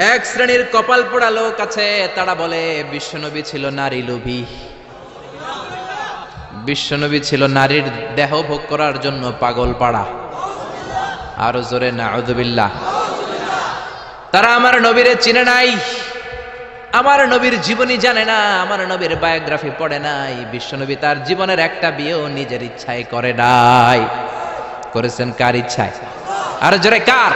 এক শ্রেণীর কপাল পোড়া লোক আছে, তারা বলে বিশ্বনবী ছিল নারী লোভী, বিশ্বনবী ছিল নারীর দেহ ভোগ করার জন্য পাগল পাড়া। আরো জোরে নাউযুবিল্লাহ। তারা আমার নবীরে চিনে নাই, আমার নবীর জীবনী জানে না, আমার নবীর বায়োগ্রাফি পড়ে নাই। বিশ্বনবী তার জীবনের একটা বিয়েও নিজের ইচ্ছায় করে নাই। করেছেন কার ইচ্ছায়? আর জোরে কার?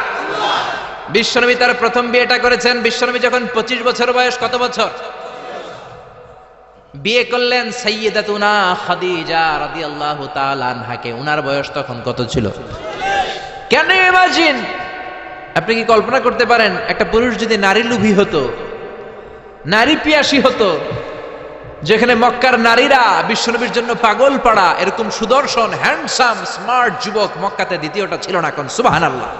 বিশ্বনবী তার প্রথম বিয়েটা করেছেন বিশ্বনবী যখন 25 বছর বয়স। কত বছর? বিয়ে করলেন সাইয়্যিদাতুনা খাদিজা রাদিয়াল্লাহু তাআলা আনহাকে। উনার বয়স তখন কত ছিল? Can you imagine? আপনি কি কল্পনা করতে পারেন একটা পুরুষ যদি নারী লোভী হতো, নারী পিয়াসী হতো, যেখানে মক্কার নারীরা বিশ্বনবীর জন্য পাগল পাড়া, এরকম সুদর্শন হ্যান্ডসাম স্মার্ট যুবক মক্কাতে দ্বিতীয়টা ছিল না। কোন সুবহানাল্লাহ।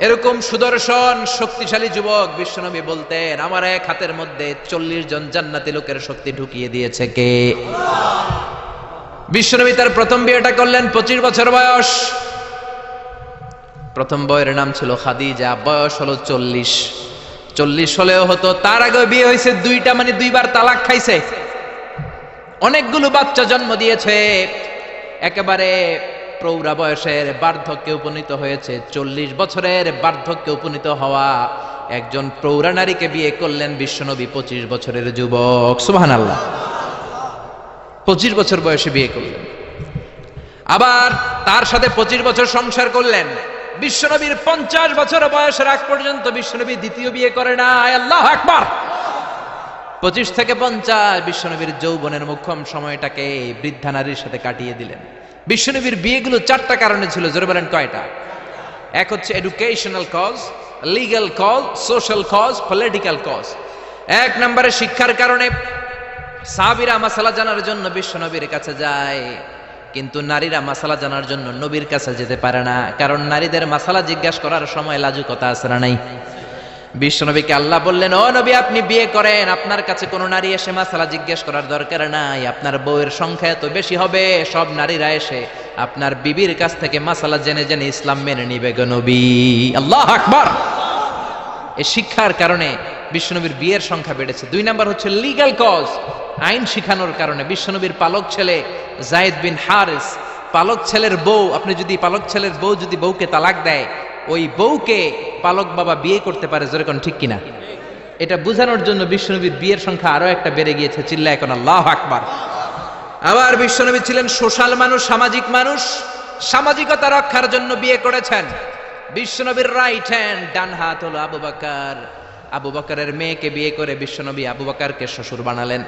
এরকম সুদর্শন শক্তিশালী যুবক বিশ্বনবী বলতেন, আমার এক হাতের মধ্যে 40 জন জান্নাতি লোকের শক্তি ঢুকিয়ে দিয়েছে কে? বিশ্বনবী তার প্রথম বিয়েটা করলেন 25 বছর বয়স। প্রথম বউয়ের নাম ছিল খাদিজা, বয়স হলো 40। 40 হলেও হতো, তার আগে বিয়ে হয়েছে দুইটা, মানে দুইবার তালাক খাইছে, অনেকগুলো বাচ্চা জন্ম দিয়েছে, একেবারে প্রৌঢ়া বয়সের বার্ধক্যে উপনীত হয়েছে। 40 বছরের বার্ধক্যে উপনীত হওয়া একজন প্রৌঢ়া নারীকে বিয়ে করলেন বিশ্বনবী, 25 বছরের যুবক। সুবহানাল্লাহ। 25 বছর বয়সে বিয়ে করলেন, আবার তার সাথে 25 বছর সংসার করলেন। বিশ্বনবীর 50 বছর বয়সের আগ পর্যন্ত বিশ্বনবী দ্বিতীয় বিয়ে করে নাই। আল্লাহু আকবার। 25 থেকে 50 বিশ্বনবীর যৌবনের মুখ্যম সময়টাকে বৃদ্ধা নারীর সাথে কাটিয়ে দিলেন। বিশ্বনবীর বিয়েগুলো 4টা কারণে ছিল। জোরে বলেন কয়টা? এক হচ্ছে educational cause, legal cause, social cause, political cause. এক নম্বরে শিক্ষার কারণে। সাহাবীরা মাসালা জানার জন্য বিশ্বনবীর কাছে যায়, কিন্তু নারীরা মাসালা জানার জন্য নবীর কাছে যেতে পারে না, কারণ নারীদের মাসালা জিজ্ঞাসা করার সময় লাজুকতা আছে না নাই? বিশ্বনবীকে আল্লাহ বললেন, ও নবী আপনি বিয়ে করেন, আপনার কাছে কোনো নারী এসে মাসালা জিজ্ঞেস করার দরকার নাই, আপনার বউয়ের সংখ্যা এত বেশি হবে, সব নারীরা এসে আপনার বিবির কাছ থেকে মাসালা জেনে জেনে ইসলাম মেনে নিবে গো নবী। আল্লাহু আকবার। এই শিক্ষার কারণে বিশ্বনবীর বিয়ের সংখ্যা বেড়েছে। 2 নাম্বার হচ্ছে লিগ্যাল কজ, আইন শিখানোর কারণে। বিশ্বনবীর পালক ছেলে যায়েদ বিন হারিস, পালক ছেলের বউ, আপনি যদি পালক ছেলের বউ যদি বউকে তালাক দেয়, ওই বউকে পালক বাবা বিয়ে করতে পারে। জোরে কোন ঠিক কিনা? এটা বোঝানোর জন্য বিশ্বনবীর বিয়ের সংখ্যা আরো একটা বেড়ে গিয়েছে। চিল্লায় এখন আল্লাহু আকবার। আবার বিশ্বনবী ছিলেন সোশ্যাল মানুষ, সামাজিক মানুষ, সামাজিকতা রক্ষার জন্য বিয়ে করেছেন। বিশ্বনবীর রাইট হ্যান্ড, ডান হাত হলো আবু বকর। আবু বকরের মেয়েকে বিয়ে করে বিশ্বনবী আবু বকরকে শ্বশুর বানালেন।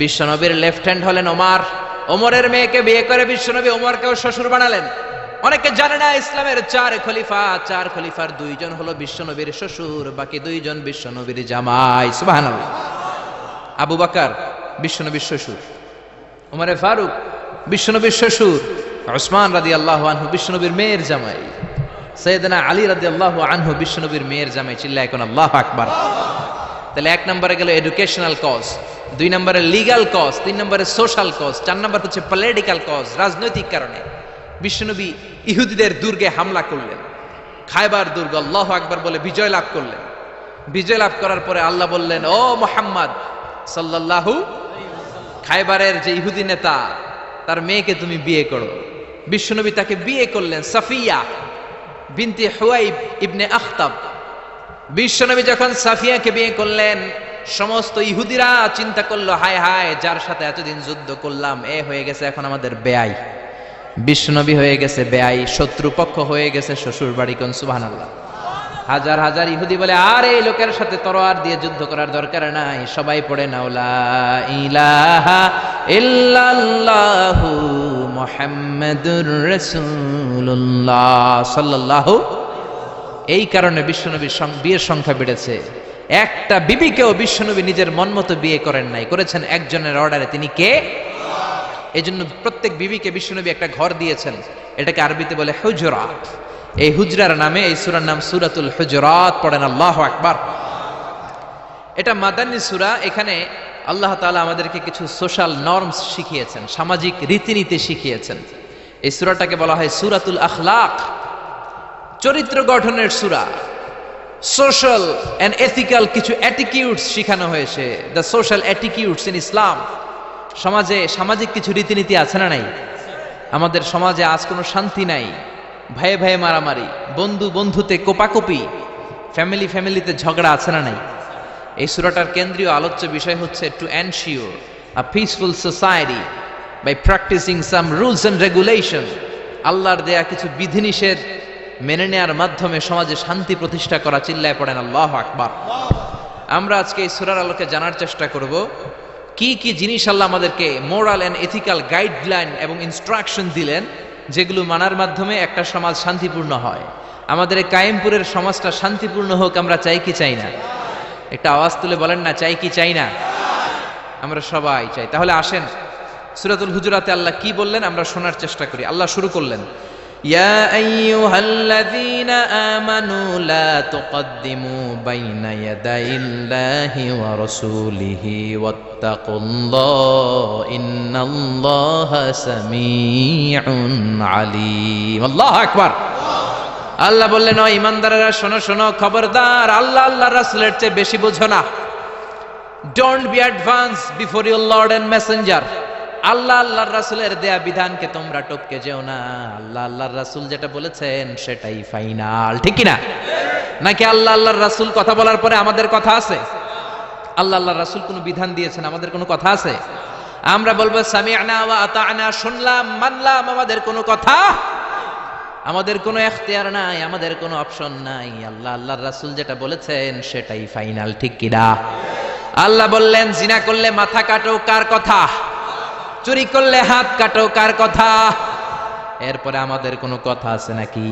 বিশ্বনবীর লেফট হ্যান্ড হলেন ওমর। ওমরের মেয়েকে বিয়ে করে বিশ্বনবী ওমরকেও শ্বশুর বানালেন। অনেকে জানে না ইসলামের 4 খলিফা, 4 খলিফার 2 জন হলো বিশ্বনবীর শ্বশুর, বাকি 2 জন বিশ্বনবীর জামাই। সুবহানাল্লাহ। আবু বকর বিশ্বনবীর শ্বশুর, ওমরে ফারুক বিশ্বনবীর শ্বশুর, উসমান রাদিয়াল্লাহু আনহু বিশ্বনবীর মেয়ের জামাই, সাইয়েদনা আলী রাদিয়াল্লাহু আনহু বিশ্বনবীর মেয়ের জামাই। চিল্লায় এখন আল্লাহু আকবার। তাহলে 1 নম্বরে গেল এডুকেশনাল কজ, 2 নম্বরে লিগ্যাল কজ, 3 নম্বরে সোশ্যাল কজ, 4 নম্বর হচ্ছে পলিটিক্যাল কজ, রাজনৈতিক কারণে। বিশ্বনবী ইহুদিদের দুর্গে হামলা করলেন, খায়বার দুর্গ, আল্লাহু আকবার বলে বিজয় লাভ করলেন। বিজয় লাভ করার পরে আল্লাহ বললেন, ও মুহাম্মদ সাল্লাল্লাহু, খায়বারের যে ইহুদি নেতা তার মেয়েকে তুমি বিয়ে করো। বিশ্বনবী তাকে বিয়ে করলেন, সাফিয়া বিনতে হুয়াইব ইবনে আখতাব। বিশ্বনবী যখন সাফিয়াকে বিয়ে করলেন, সমস্ত ইহুদিরা চিন্তা করলো, হায় হায়, যার সাথে এতদিন যুদ্ধ করলাম এ হয়ে গেছে এখন আমাদের বেয়াই। বিশ্বনবী হয়ে গেছে বেয়াই, শত্রুপক্ষ হয়ে গেছে শ্বশুর বাড়ি। কোন সুবহানাল্লাহ। হাজার হাজার ইহুদি বলে, আর এই লোকের সাথে তরোয়ার দিয়ে যুদ্ধ করার দরকার নাই, সবাই পড়ে নাও লা ইলাহা ইল্লাল্লাহু মুহাম্মাদুর রাসূলুল্লাহ সাল্লাল্লাহু। এই কারণে বিশ্বনবীর বিয়ের সংখ্যা বেড়েছে। একটা বিবিকেও বিশ্বনবী নিজের মন মতো বিয়ে করেন নাই, করেছেন একজনের অর্ডারে। তিনি কে? এই জন্য প্রত্যেক বিবিকে বিশ্বনবী একটা ঘর দিয়েছেন, এটাকে আরবিতে বলে হুজরাত। এই হুজরার নামে এই সূরার নাম সূরাতুল হুজরাত। পড়েন আল্লাহু আকবার। এটা মাদানী সূরা। এখানে আল্লাহ তাআলা আমাদেরকে কিছু সোশ্যাল নরমস শিখিয়েছেন, সামাজিক রীতিনীতি শিখিয়েছেন। এই সূরাটাকে বলা হয় সূরাতুল আখলাক, চরিত্র গঠনের সূরা। সোশ্যাল এন্ড এথিক্যাল কিছু অ্যাটিটিউডস শেখানো হয়েছে, দ্য সোশ্যাল অ্যাটিটিউডস ইন ইসলাম। সমাজে সামাজিক কিছু রীতিনীতি আছে না নাই? আমাদের সমাজে আজ কোনো শান্তি নাই, ভাইয়ে ভাইয়ে মারামারি, বন্ধু বন্ধুতে কোপাকুপি, ফ্যামিলি ফ্যামিলিতে ঝগড়া আছে না নাই? এই সূরাটার কেন্দ্রীয় আলোচ্য বিষয় হচ্ছে to ensure a peaceful society by practising some rules and regulation. আল্লাহর দেয়া কিছু বিধিনিষেধ মেনে নেয়ার মাধ্যমে সমাজে শান্তি প্রতিষ্ঠা করা। চিল্লায় পড়েন আল্লাহু আকবার। আমরা আজকে এই সূরার আলোকে জানার চেষ্টা করব কি কি জিনিস আল্লাহ আমাদেরকে মোরাল এন্ড এথিক্যাল গাইডলাইন এবং ইনস্ট্রাকশন দিলেন, যেগুলো মানার মাধ্যমে একটা সমাজ শান্তিপূর্ণ হয়। আমাদের এই কায়েমপুরের সমাজটা শান্তিপূর্ণ হোক আমরা চাই কি চাই না? একটা আওয়াজ তুলে বলেন না, চাই কি চাই না? আমরা সবাই চাই। তাহলে আসেন সূরাতুল হুজুরাতে আল্লাহ কি বললেন আমরা শোনার চেষ্টা করি। আল্লাহ শুরু করলেন, ইয়া আইয়ুহাল্লাযীনা আমানু লা তুকদ্দিমু বাইনা ইয়াদাইল্লাহি ওয়া রাসূলিহি ওয়াত্তাকুল্লাহ ইন্নাল্লাহা সামিউন আলীম। আল্লাহু আকবার। আল্লাহ বললেন, ও ইমানদারেরা শোনো শোনো, খবরদার, আল্লাহ আল্লাহর রাসূলের চেয়ে বেশি বুঝো না। Don't be advance before your lord and messenger. Allah আল্লাহর রাসূলের দেয়া বিধানকে তোমরা টপকে যেও না। আল্লাহ আল্লাহর রাসূল যেটা বলেছেন সেটাই ফাইনাল, ঠিক কি না? নাকি আল্লাহ আল্লাহর রাসূল কথা বলার পরে আমাদের কথা আছে? আল্লাহ আল্লাহর রাসূল কোনো বিধান দিয়েছেন, আমাদের কোনো কথা আছে? আমরা বলবো সামি'না ওয়া আতা'না, শুনলাম মানলাম, আমাদের কোনো কথা, আমাদের কোনো এখতিয়ার নাই, আমাদের কোনো অপশন নাই। আল্লাহ আল্লাহর রাসূল যেটা বলেছেন সেটাই ফাইনাল, ঠিক কি না? আল্লাহ বললেন, জিনা করলে মাথা কাটো, কার কথা? চুরি করলে হাত কাটো, কার কথা? এরপরে আমাদের কোনো কথা আছে নাকি?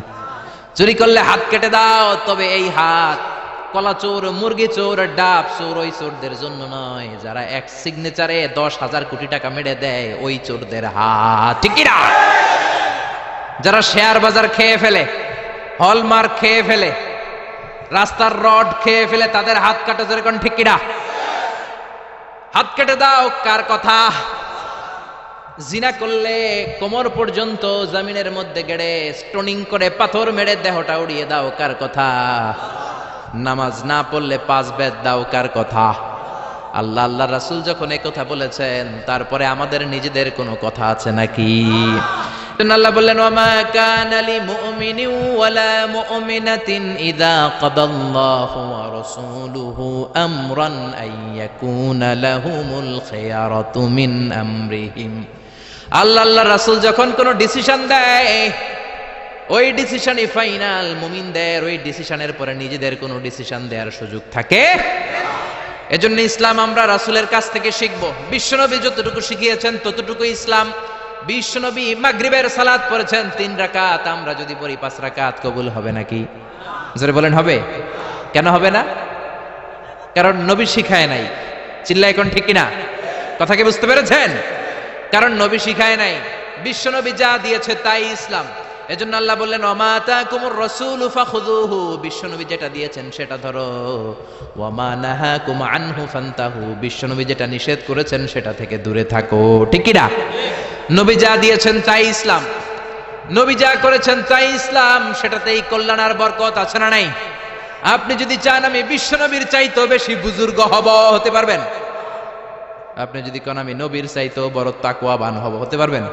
চুরি করলে হাত কেটে দাও, তবে এই হাত কলা চোর, মুরগি চোর, ডাব চোর ওই চোরদের জন্য নয়, যারা এক সিগনেচারে 10,000 কোটি টাকা মেরে দেয় ওই চোরদের হাত, ঠিক কি না? যারা শেয়ার বাজার খেয়ে ফেলে, হলমার্ক খেয়ে ফেলে, রাস্তার রড খেয়ে ফেলে, তাদের হাত কাটো, যেরকম, ঠিক কিনা? হাত কেটে দাও, কার কথা? জিনা করলে কোমর পর্যন্ত জমিনের মধ্যে গেড়ে স্টোনিং করে পাথর মেরে দেহটা উড়িয়ে দাও, কার কথা? নামাজ না পড়লে 5 বেদ দাও, কার কথা? আল্লাহ আল্লাহ রাসূল যখন এই কথা বলেছেন, তারপরে আমাদের নিজেদের কোনো কথা আছে নাকি? আল্লাহ বললেন, ওয়ামা কানা লিমুমিনিন ওয়ালা মুমিনাতিন ইযা কাদাল্লাহু ওয়া রাসূলুহু আমরান আইয়াকুনা লাহুমুল খিয়ারাতু মিন আমরিহিম। আল্লাহ আল্লাহর রাসূল যখন কোনো ডিসিশন দেয়, ওই ডিসিশনই ফাইনাল। মুমিনদের ওই ডিসিশনের পরে নিজেদের কোনো ডিসিশন দেওয়ার সুযোগ থাকে? এজন্য ইসলাম আমরা রাসূলের কাছ থেকে শিখব। বিশ্বনবী যতটুকু শিখিয়েছেন ততটুকু ইসলাম। বিশ্বনবী মাগরিবের সালাত পড়েছেন 3 রাকাত, আমরা যদি পড়ি 5 রাকাত, কবুল হবে নাকি? জোরে বলেন, হবে? কেন হবে না? কারণ নবী শিখায় নাই। চিল্লায় কোন, ঠিক কিনা? কথা কি বুঝতে পেরেছেন? কারণ নবী শিখায় নাই, বিশ্বনবী যা দিয়েছে তাই ইসলাম। এজন্য আল্লাহ বললেন, ওমা আতাকুমুর রাসূলু ফাখুযুহু, বিশ্বনবী যেটা দিয়েছেন সেটা ধরো, ওয়ামা নাহাকুম আনহু ফান্তাহু, বিশ্বনবী যেটা নিষেধ করেছেন সেটা থেকে দূরে থাকো, ঠিক কি না? নবী যা দিয়েছেন তাই ইসলাম, নবী যা করেছেন তাই ইসলাম, সেটাতেই কল্যাণ আর বরকত আছে না নাই? আপনি যদি চান আমি বিশ্বনবীর চাইতেও বেশি বুজুর্গ হব, হতে পারবেন? আপনি যদি কোন আমি নবীর চাইতেও বড় তাকওয়াবান হব, হতে পারবেন?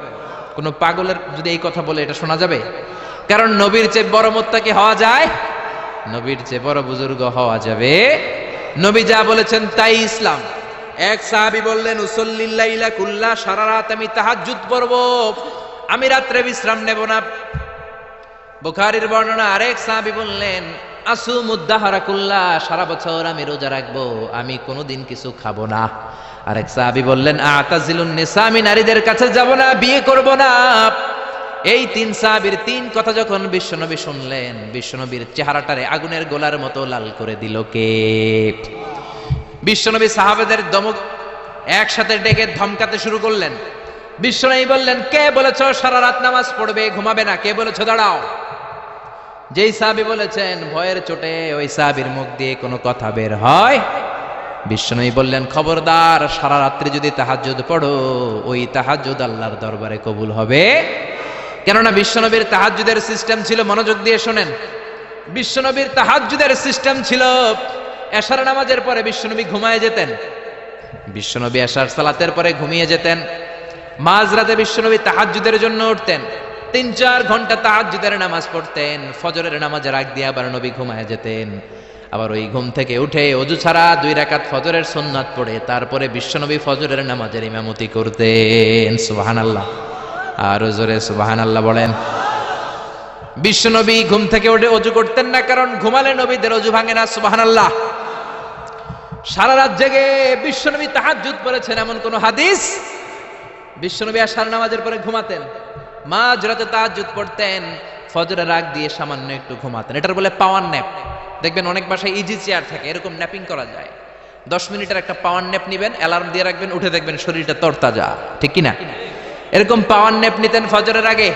কোন পাগলের যদি এই কথা বলে এটা শোনা যাবে? কারণ নবীর চেয়ে বড় মুত্তাকি হওয়া যায়, নবীর চেয়ে বড় বুজুর্গ হওয়া যাবে। নবী যা বলেছেন তাই ইসলাম। এক সাহাবী বললেন, উসাল্লিল লাইলা কুল্লা, সারা রাত আমি তাহাজ্জুদ পড়ব, আমি রাত্রে বিশ্রাম নেব না। বুখারীর বর্ণনা। আরেক সাহাবী বললেন, আসুমুদ দাহরা কুল্লা, সারা বছর আমি রোজা রাখবো, আমি কোনোদিন কিছু খাবো না। আরেক সাহাবী বললেন, আতাজিলুন নিসা, আমি নারীদের কাছে যাব না, বিয়ে করব না। এই 3 সাহাবীর 3 কথা যখন বিশ্বনবী শুনলেন, বিশ্বনবীর চেহারাটারে আগুনের গোলার মতো লাল করে দিল কে? বিশ্বনবী সাহাবাদের দমক একসাথে ডেকে ধমকাতে শুরু করলেন। বিশ্বনবী বললেন, কে বলেছো সারা রাত নামাজ পড়বে, ঘুমাবে না? কে বলেছো দাঁড়াও? যেই সাহাবী বলেছেন, ভয়ের চোটে ওই সাহাবীর মুখ দিয়ে কোনো কথা বের হয়। বিশ্বনবী বললেন, খবরদার, সারা রাত্রি যদি তাহাজ্জুদ পড়ো, ওই তাহাজ্জুদ আল্লাহর দরবারে কবুল হবে। কেননা বিশ্বনবীর তাহাজ্জুদের সিস্টেম ছিল, মনোযোগ দিয়ে শোনেন, বিশ্বনবীর তাহাজ্জুদের সিস্টেম ছিল, এশার নামাজের পরে বিশ্বনবী ঘুমায় যেতেন। বিশ্বনবী এশার সালাতের পরে ঘুমিয়ে যেতেন। মাঝরাতে বিশ্বনবী তাহাজ্জুদের জন্য উঠতেন, 3-4 ঘন্টা তাহাজ্জুদের নামাজ পড়তেন। ফজরের নামাজের আগ দিয়ে আবার নবী ঘুমায় যেতেন। আবার ওই ঘুম থেকে উঠে ওযু ছাড়া 2 রাকাত ফজরের সুন্নাত পড়ে তারপরে বিশ্বনবী ফজরের নামাজের ইমামতি করতেন। সুবহানাল্লাহ, আর জোরে সুবহানাল্লাহ বলেন। বিশ্বনবী ঘুম থেকে উঠে ওযু করতেন না, কারণ ঘুমালে নবীদের ওযু ভাঙে না। সুবহানাল্লাহ। সারা রাত জেগে বিশ্বনবী তাহাজ্জুদ পড়েছেন এমন কোন হাদিস? বিশ্বনবী আশার নামাজের পরে ঘুমাতেন, মাঝরাতে তাহাজ্জুদ পড়তেন, ফজরের আগ দিয়ে সামান্য একটু ঘুমাতেন। এটার বলে পাওয়ার ন্যাপ। দেখবেন অনেক বাসায় ইজি চেয়ার থাকে, এরকম ন্যাপিং করা যায়। 10 মিনিটের একটা পাওয়ার ন্যাপ নিবেন, অ্যালার্ম দিয়ে রাখবেন, উঠে দেখবেন শরীরটা তরতাজা, ঠিক কিনা? এরকম পাওয়ার ন্যাপ নিতেন ফজরের আগে,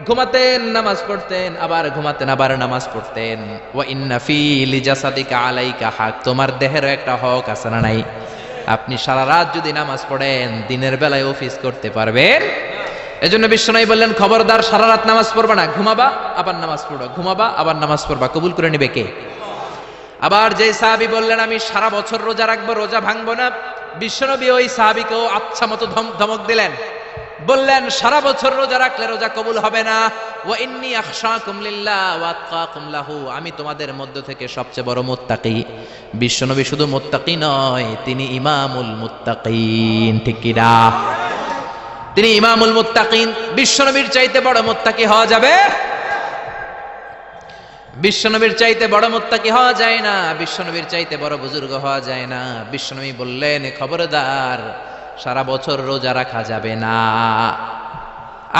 ঘুমাতেন, নামাজ পড়তেন, আবার ঘুমাতেন, আবার নামাজ পড়তেন। ওয়া ইন্না ফি লিজাসাদিকা আলাইকা হক, তোমার দেহেরও একটা হক আছে না নাই? আপনি সারা রাত যদি নামাজ পড়েন দিনের বেলায় অফিস করতে পারবেন? এজন্য বিশ্বনবী বললেন, খবরদার সারা রাত নামাজ পড়বা না, ঘুমাবা আবার নামাজ পড়বা, ঘুমাবা আবার নামাজ পড়বা। কবুল করে নিবে কে? আবার যে সাহাবী বললেন আমি সারা বছর রোজা রাখবো, রোজা ভাঙবো না, বিশ্বনবী ওই সাহাবীকেও আচ্ছা মতো ধমক দিলেন, বললেন সারা বছর রোজা রাখলে রোজা কবুল হবে না। ওয়া ইন্নী আখশাকুম লিল্লাহ ওয়া আতকাকুম লাহু, আমি তোমাদের মধ্য থেকে সবচেয়ে বড় মুত্তাকি। বিশ্বনবী শুধু মুত্তাকি নয়, তিনি ইমামুল মুত্তাকিন, ঠিক কি না? তিনি ইমামুল মুত্তাকিন। বিশ্বনবীর চাইতে বড় মুত্তাকি হওয়া যাবে? বিশ্বনবীর চাইতে বড় মুত্তাকি হওয়া যায় না, বিশ্বনবীর চাইতে বড় বুজুর্গ হওয়া যায় না। বিশ্বনবী বললেন, খবরদার সারা বছর রোজা রাখা যাবে না।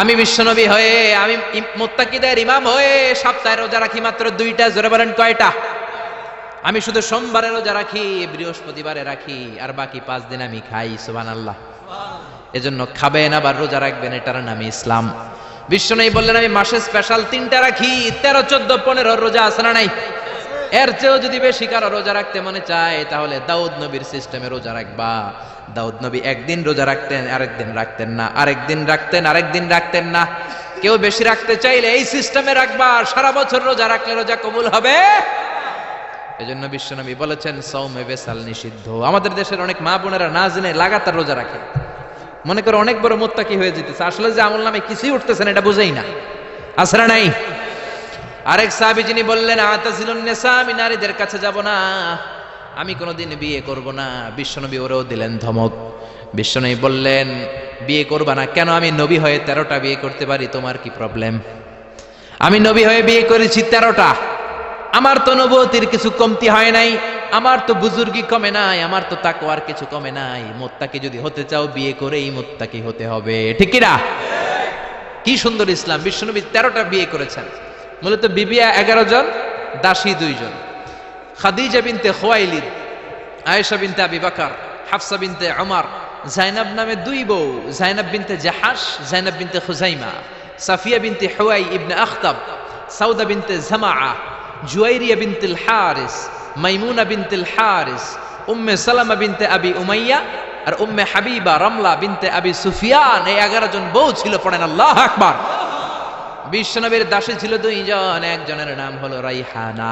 আমি বিশ্বনবী হয়ে, আমি মুত্তাকিদের ইমাম হয়ে সপ্তাহে রোজা রাখি মাত্র 2টা। জোরে বলেন কয়টা? আমি শুধু সোমবারে রোজা রাখি, বৃহস্পতিবারে রাখি, আর বাকি 5 দিন আমি খাই। সুবহানাল্লাহ। এজন্য খাবেন আবার রোজা রাখবেন, এটার নামই ইসলাম। বিশ্বনবী বললেন, আমি মাসে স্পেশাল 3টা রাখি, 13, 14, 15 রোজা আছে না নাই? এর চেয়েও যদি বেশি কারো রোজা রাখতে মনে চায় তাহলে দাউদ নবীর সিস্টেমে রোজা রাখবা। দাউদ নবী একদিন রোজা রাখতেন, আরেকদিন রাখতেন না, আরেকদিন রাখতেন, আরেকদিন রাখতেন না। কেউ বেশি রাখতে চাইলে এই সিস্টেমে রাখবা, সারা বছর রোজা রাখলে রোজা কবুল হবে। এজন্য বিশ্বনবী বলেছেন, সওমে বেসাল নিষিদ্ধ। আমাদের দেশের অনেক মা বোনেরা না জেনে লাগাতার রোজা রাখে, মনে করে অনেক বড় মুত্তাকি হয়ে যেতেছে, আসলে যে আমল নামে কিছুই উঠতেছে না এটা বুঝেই না। আসরা নাই? আরেক সাহাবী যিনি বললেন, আতাজিলুন নিসা, আমি নারীদের কাছে যাব না, আমি কোনোদিন বিয়ে করব না। বিশ্বনবী ওরেও দিলেন ধমক। বিশ্বনবী বললেন, বিয়ে করবা না কেন? আমি নবী হয়ে 13টা বিয়ে করতে পারি, তোমার কি প্রবলেম? আমি নবী হয়ে বিয়ে করেছি 13টা, আমার তো নবুয়তির কিছু কমতি হয় নাই, আমার তো বুজুর্গি কমে নাই, আমার তো তাকওয়ার কিছু কমে নাই। মুত্তাকি যদি হতে চাও বিয়ে করেই মুত্তাকি হতে হবে, ঠিক কি না? কি সুন্দর ইসলাম! বিশ্বনবী 13টা বিয়ে করেছেন। মূলত বিবি 11 জন, দাসী 2 জন। খাদিজা বিনতে খুয়াইলিদ, আয়েশা বিনতে আবি বকর, হাফসা বিনতে উমর, জাইনাব নামে 2 বউ, জাইনাব বিনতে জাহাশ, জাইনাব বিনতে খুজাইমা, সাফিয়া বিনতে হুয়াই ইবনে আখতাব, সাউদা বিনতে জামাআ, জুয়াইরিয়া বিনতুল হারিস, মাইমুনা বিনতুল হারিস, উম্মে সালামা বিনতে আবি উমাইয়া, আর উম্মে হাবিবা রামলা বিনতে আবি সুফিয়ান। এই 11 জন বউ ছিল। পড়েন আল্লাহু আকবার। বিশ্বনবীর দাসী ছিল 2 জন, একজনের নাম হলো রাইহানা,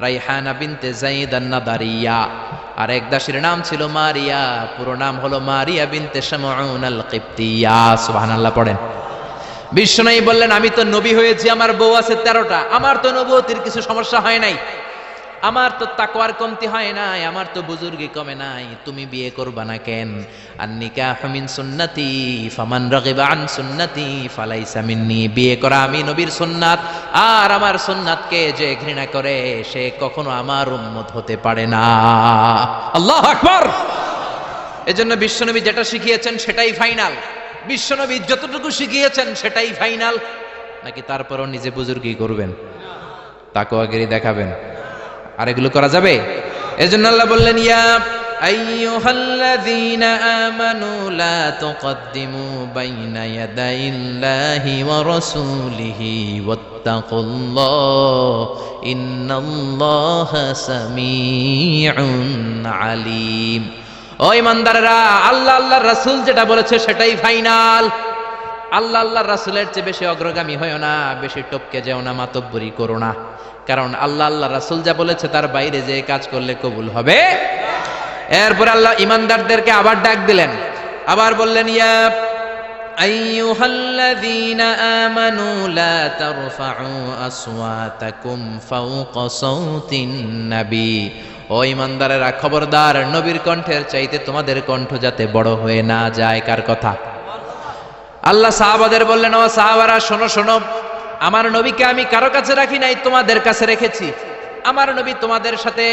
রাইহানা বিনতে যায়েদ আন-নাদারিয়া, আর এক দাসীর নাম ছিল মারিয়া, পুরো নাম হলো মারিয়া বিনতে শামউন আল-কিবতিয়া। সুবহানাল্লাহ পড়েন। বিশ্বনবী বললেন, আমি তো নবী হয়েছি, আমার বউ আছে 13টা, আমার তো নবুয়তির কিছু সমস্যা হয় নাই, আমার তো তাকওয়ার কমতি হয় নাই, আমার তো বুজুর্গি কমে নাই, তুমি বিয়ে করবা না কেন? আন-নিকাহু মিন সুন্নতি ফামান রাগিবা আন সুন্নতি ফালাইসা মিন্নি। বিয়ে করা আমি নবীর সুন্নাত, আর আমার সুন্নাতকে যে ঘৃণা করে সে কখনো আমার উম্মত হতে পারে না। আল্লাহু আকবার। এজন্য বিশ্বনবী যেটা শিখিয়েছেন সেটাই ফাইনাল। বিশ্বনবী যতটুকু শিখিয়েছেন সেটাই ফাইনাল। নাকি তারপরও নিজে বুজুর্গি করবেন, তাকওয়াগিরি দেখাবেন, আর এগুলো করা যাবে? এজন্য আল্লাহ বললেন, ইয়া আইয়ুহাল্লাযীনা আমানু লা তুকদ্দিমু বাইনা ইয়াদাইল্লাহি ওয়া রাসূলিহি ওয়াত্তাকুল্লাহ ইন্নাল্লাহা সামিউন আলীম। ও ইমানদাররা, আল্লাহ আল্লাহর রাসূল যেটা বলেছে সেটাই ফাইনাল। আল্লাহ আল্লাহ রাসূলের চেয়ে বেশি অগ্রগামী হয়ো না, বেশি টপকে যেও না, মাতব্বরি করো না। কারণ আল্লাহ আল্লাহ রাসূল যা বলেছে তার বাইরে যে কাজ করলে কবুল হবে। এরপর আল্লাহ ইমানদারদেরকে আবার ডাক দিলেন, আবার বললেন, ইয়া আইয়ুহাল্লাযীনা আমানু লা তারফাউ আসওয়াতাকুম ফাওকা সাওতিন নবী। ও ইমানদারেরা, খবরদার, নবীর কণ্ঠের চাইতে তোমাদের কণ্ঠ যাতে বড় হয়ে না যায়। কার কথা? আল্লাহ সাহাবাদের বললেন, ও সাহাবারা, শোনো শোনো, আমার নবীকে আমি কারো কাছে রাখি নাই, তোমাদের কাছে রেখেছি। আমার নবী তোমাদের সাথে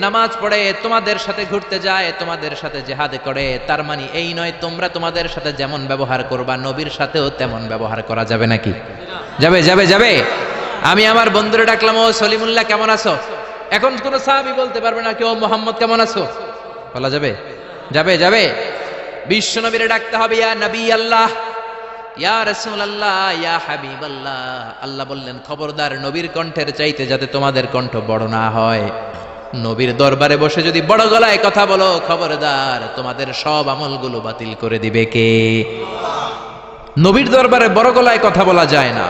নামাজ পড়ে, তোমাদের সাথে ঘুরতে যায়, তোমাদের সাথে জিহাদ করে। তার মানে এই নয় তোমরা তোমাদের সাথে যেমন ব্যবহার করবা নবীর সাথেও তেমন ব্যবহার করা যাবে নাকি? যাবে যাবে যাবে। আমি আমার বন্ধুরে ডাকলাম, ও সলিমুল্লাহ কেমন আছো? এখন কোন সাহাবী বলতে পারবে না, কেউ মোহাম্মদ কেমন আছো বলা যাবে? যাবে যাবে। বিশ্ব নবীরে ডাকতে হবে, ইয়া নবী আল্লাহ, ইয়া রাসূলুল্লাহ, ইয়া হাবিবাল্লাহ। আল্লাহ বললেন, খবরদার, নবীর কণ্ঠের চাইতে যাতে তোমাদের কণ্ঠ বড় না হয়। নবীর দরবারে বসে যদি বড় গলায় কথা বলো, খবরদার, তোমাদের সব আমলগুলো বাতিল করে দিবে কে? নবীর দরবারে বড় গলায় কথা বলা যায় না।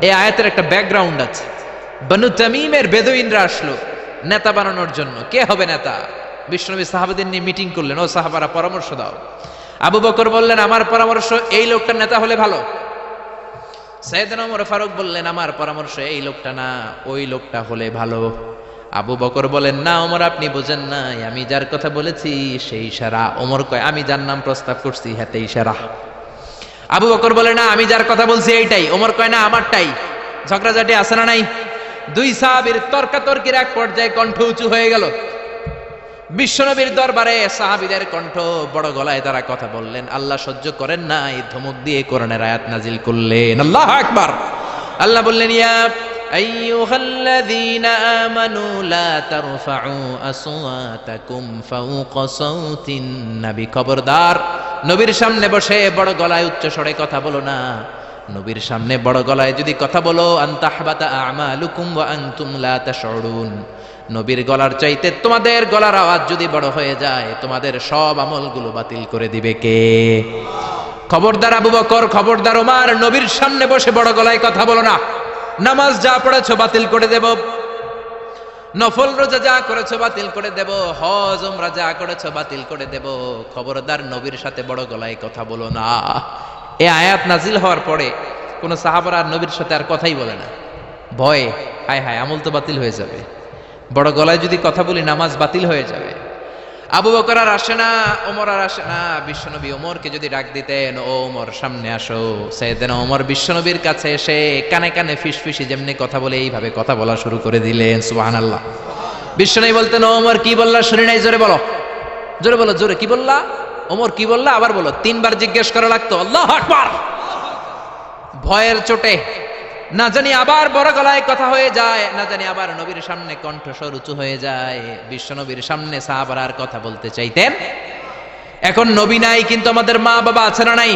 এই আয়াতের একটা ব্যাকগ্রাউন্ড আছে। বনু তামিমের বেদুইনরা আসলো নেতা বানানোর জন্য। কে হবে নেতা? বিশ্বনবী সাহাবাদের নিয়ে মিটিং করলেন, ও সাহাবারা পরামর্শ দাও। আবু বকর বললেন, আমার পরামর্শ এই লোকটার নেতা হলে ভালো। সাইয়েদনা ওমর ফারুক বললেন, আমার পরামর্শ এই লোকটা না, ওই লোকটা হলে ভালো। আবু বকর বলেন, না ওমর, আপনি বোঝেন নাই, আমি যার কথা বলেছি সেই ইশারা। ওমর কয়, আমি যার নাম প্রস্তাব করছি হাতে ইশারা। আবু বকর বলে, না আমি যার কথা বলছি এইটাই। ওমর কয়, না আমারটাই। ঝগড়াঝাটি আছে না নাই? দুই সাহাবীর তর্কাতর্কির এক পর্যায়ে কণ্ঠ উঁচু হয়ে গেল। বিশ্বনবীর দরবারে সাহাবীদের কণ্ঠ বড় গলায় তারা কথা বললেন। আল্লাহ সহ্য করেন নাই, ধমক দিয়ে কোরআনের আয়াত নাজিল করলেন। আল্লাহু আকবার। আল্লাহ বললেন, ইয়া আইয়ুহাল্লাযীনা আমানু লা তারফাউ আসওয়াতাকুম ফাওকা সাওতিন নবী। খবরদার, নবীর সামনে বসে বড় গলায় উচ্চ স্বরে কথা বলো না। নবীর সামনে বড় গলায় যদি কথা বলো, আনতাহবাতা আমালুকুম ওয়া আনতুম লা তাশউরুন। নবীর গলার চাইতে তোমাদের গলার আওয়াজ যদি বড় হয়ে যায়, তোমাদের সব আমলগুলো বাতিল করে দিবে কে? খবরদার আবু বকর, খবরদার ওমর, নবীর সামনে বসে বড় গলায় কথা বলো না। নামাজ যা পড়েছো বাতিল করে দেব, নফল রোজা যা করেছো বাতিল করে দেব, হজ উমরা যা করেছো বাতিল করে দেব। খবরদার, নবীর সাথে বড় গলায় কথা বলো না। এই আয়াত নাজিল হওয়ার পরে কোন সাহাবারা আর নবীর সাথে আর কথাই বলে না, ভয়ে। হায় হায়, আমল তো বাতিল হয়ে যাবে, বড় গলায় যদি কথা বলি নামাজ বাতিল হয়ে যাবে। আবু বকর আর আসে না, ওমর আর আসে না। বিশ্বনবী ওমরকে যদি ডাক দিতেন, ও ওমর সামনে আসো, সাইয়েদনা ওমর বিশ্বনবীর কাছে এসে কানে কানে ফিসফিসি যেমনি কথা বলে এইভাবে কথা বলা শুরু করে দিলেন। সুবহানাল্লাহ। বিশ্বনবী বলতেন, ও ওমর কি বললা শুনি নাই, জোরে বলো, জোরে বলো, জোরে। কি বললা ওমর, কি বললা, আবার বলো। তিনবার জিজ্ঞেস করা লাগতো। আল্লাহু আকবার। ভয়ের চোটে না জানি আবার বড় গলায় কথা হয়ে যায়, না জানি আবার নবীর সামনে কণ্ঠস্বর উঁচু হয়ে যায়। বিশ্ব নবীর সামনে সাহাবারা আর কথা বলতে চাইতেন। এখন নবী নাই, কিন্তু আমাদের মা বাবা আছে না নাই?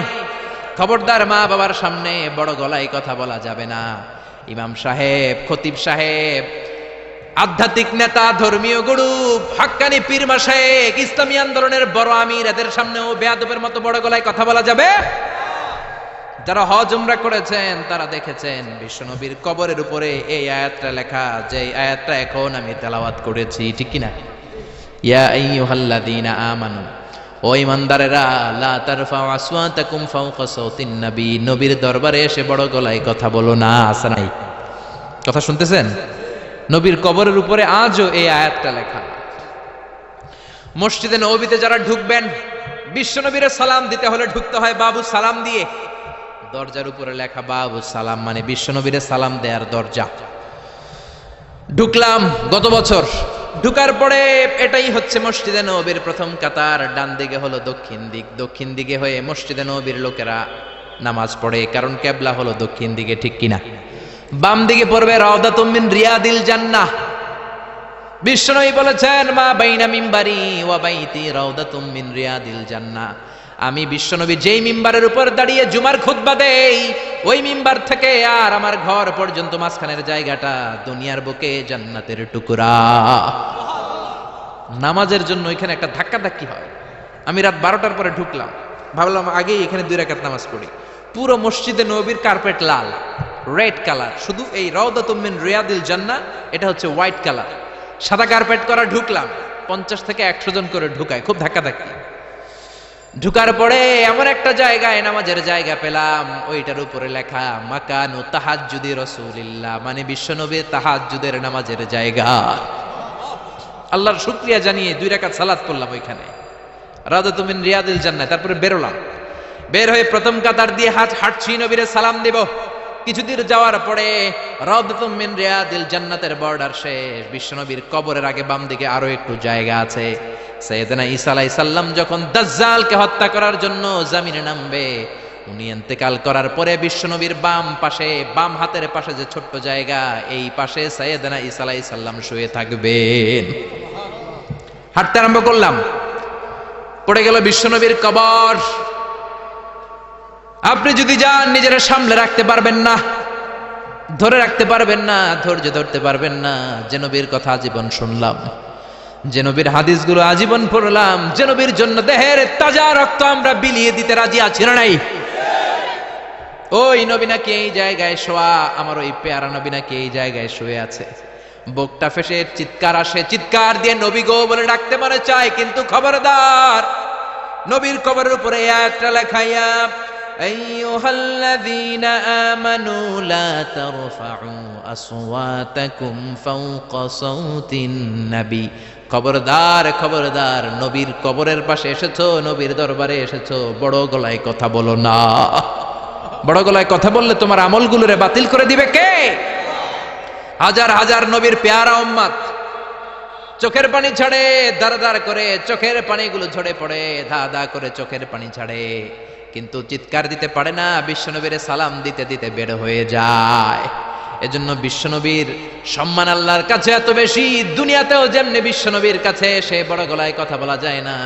খবরদার, মা বাবার সামনে বড় গলায় কথা বলা যাবে না। ইমাম সাহেব, খতিব সাহেব, আধ্যাত্মিক নেতা, ধর্মীয় গুরু, হাক্কানি পীর মাশায়েখ, ইসলামী আন্দোলনের বড় আমির, এদের সামনেও বেয়াদবের মতো বড় গলায় কথা বলা যাবে? যারা হজ উমরা করেছেন তারা দেখেছেন বিশ্বনবীর কবরের উপরে এই আয়াতটা লেখা, যে আয়াতটা এখন আমি তেলাওয়াত করেছি, ঠিক কিনা? ইয়া আইয়ুহাল্লাযীনা আমানু, ও ঈমানদারেরা, লা তারফাউ আসওয়াতাকুম ফাওকা সাওতিন নবী। নবীর দরবারে এসে বড় গলায় কথা বলো না। আছে নাই? কথা শুনতেছেন? নবীর কবরের উপরে আজও এই আয়াতটা লেখা। মসজিদে নববীতে যারা ঢুকবেন, বিশ্বনবীর সালাম দিতে হলে ঢুকতে হয় বাবু সালাম দিয়ে। দরজার উপরে লেখা বাবু সালাম, মানে বিশ্বনবীর সালাম দেয়ার দরজা। ঢুকলাম গত বছর, ঢুকার পরে এটাই হচ্ছে মসজিদে নববীর প্রথম কাতার। ডান দিকে হলো দক্ষিণ দিক, দক্ষিণ দিকে হয়ে মসজিদে নববীর লোকেরা নামাজ পড়ে, কারণ কেবলা হলো দক্ষিণ দিকে, ঠিক কিনা? বাম দিকে পড়বে রাউদাতুম মিন রিয়াদিল জান্নাহ। বিশ্বনবী বলেছেন, মা বাইনা মিম্বারি ওয়া বাইতি রাউদাতুম মিন রিয়াদিল জান্নাহ। আমি বিশ্বনবী যেই মিম্বারের উপর দাঁড়িয়ে জুমার খুতবা দেই, ওই মিম্বার থেকে আর আমার ঘর পর্যন্ত মাঝখানের জায়গাটা দুনিয়ার বুকে জান্নাতের টুকরা। নামাজের জন্য এখানে একটা ধাক্কা ধাক্কি হয়। আমি রাত 12টার পরে ঢুকলাম, ভাবলাম আগেই এখানে 2 রাকাত নামাজ পড়ি। পুরো মসজিদে নববীর কার্পেট লাল, রেড কালার, শুধু এই রাউদাতুম মিন রিয়াদিল জান্নাহ এটা হচ্ছে হোয়াইট কালার। সাদা কার্পেট করা ঢুকলাম, 50 থেকে 100 জন করে ঢুকায়, খুব ধাক্কাধাক্কি। ঢুকার পরে এমন একটা জায়গায় নামাজের জায়গা পেলাম, ওইটার উপরে লেখা মাকানু তাহাজ্জুদি রাসূলিল্লাহ, মানে বিশ্বনবীর তাহাজ্জুদের নামাজের জায়গা। আল্লাহর শুকরিয়া জানিয়ে 2 রাকাত সালাত পড়লাম ওইখানে, রাউদাতুম মিন রিয়াদিল জান্নাহ। তারপরে বেরোলাম, বের হয়ে প্রথম কাতার দিয়ে হাঁটছি, নবীরে সালাম দেব। কিছুদূর যাওয়ার পরে রাউদাতুম মিন রিয়াদিল জান্নাতের বর্ডার শেষ, বিশ্বনবীর কবরের আগে বাম দিকে আরো একটু জায়গা আছে। সাইয়েদনা ঈসা আলাইহিস সালাম যখন দাজ্জালকে হত্যা করার জন্য জমিনে নামবে, উনি ইন্তেকাল করার পরে বিশ্বনবীর বাম পাশে, বাম হাতের পাশে যে ছোট্ট জায়গা, এই পাশে সাইয়েদনা ঈসা আলাইহিস সালাম শুয়ে থাকবেন। হাঁটতে আরম্ভ করলাম, পড়ে গেল বিশ্বনবীর কবর। আপনি যদি যান নিজেরা সামলে রাখতে পারবেন না, ধরে রাখতে পারবেন না, ধৈর্য ধরতে পারবেন না। যে নবীর কথা আজীবন শুনলাম, যে নবীর হাদিসগুলো আজীবন পড়লাম, যে নবীর জন্য দেহের তাজা রক্ত আমরা বিলিয়ে দিতে রাজি আছি না নাই? ওই নবী নাকি এই জায়গায় শোয়া, আমার ওই পেয়ারা নবী নাকি এই জায়গায় শুয়ে আছে। বুকটা ফেসে চিৎকার আসে, চিৎকার দিয়ে নবী গো বলে ডাকতে মনে চায়, কিন্তু খবরদার, নবীর কবরের উপরে একটা লেখাইয়া আইয়ুহাল্লাযীনা আমানু লা তারফাউ আসওয়াতাকুম ফাওকা সাওতিন নবী। খবরদার, খবরদার, নবীর কবরের পাশে এসেছো, নবীর দরবারে এসেছো, বড় গলায় কথা বলো না। বড় গলায় কথা বললে তোমার আমলগুলোরে বাতিল করে দিবে কে? হাজার হাজার নবীর পেয়ারা উম্মত চোখের পানি ছাড়ে, দাঁড় দাঁড় করে চোখের পানিগুলো ঝরে পড়ে, ধা ধা করে চোখের পানি ছাড়ে, কিন্তু চিৎকার দিতে পারে না। বিশ্বনবীর সালাম দিতে দিতে বের হয়ে যায়। এজন্য বিশ্বনবীর সম্মান আল্লাহর কাছে এত বেশি, দুনিয়াতেও যেমনি বিশ্বনবীর কাছে সে বড় গলায় কথা বলা যায় না,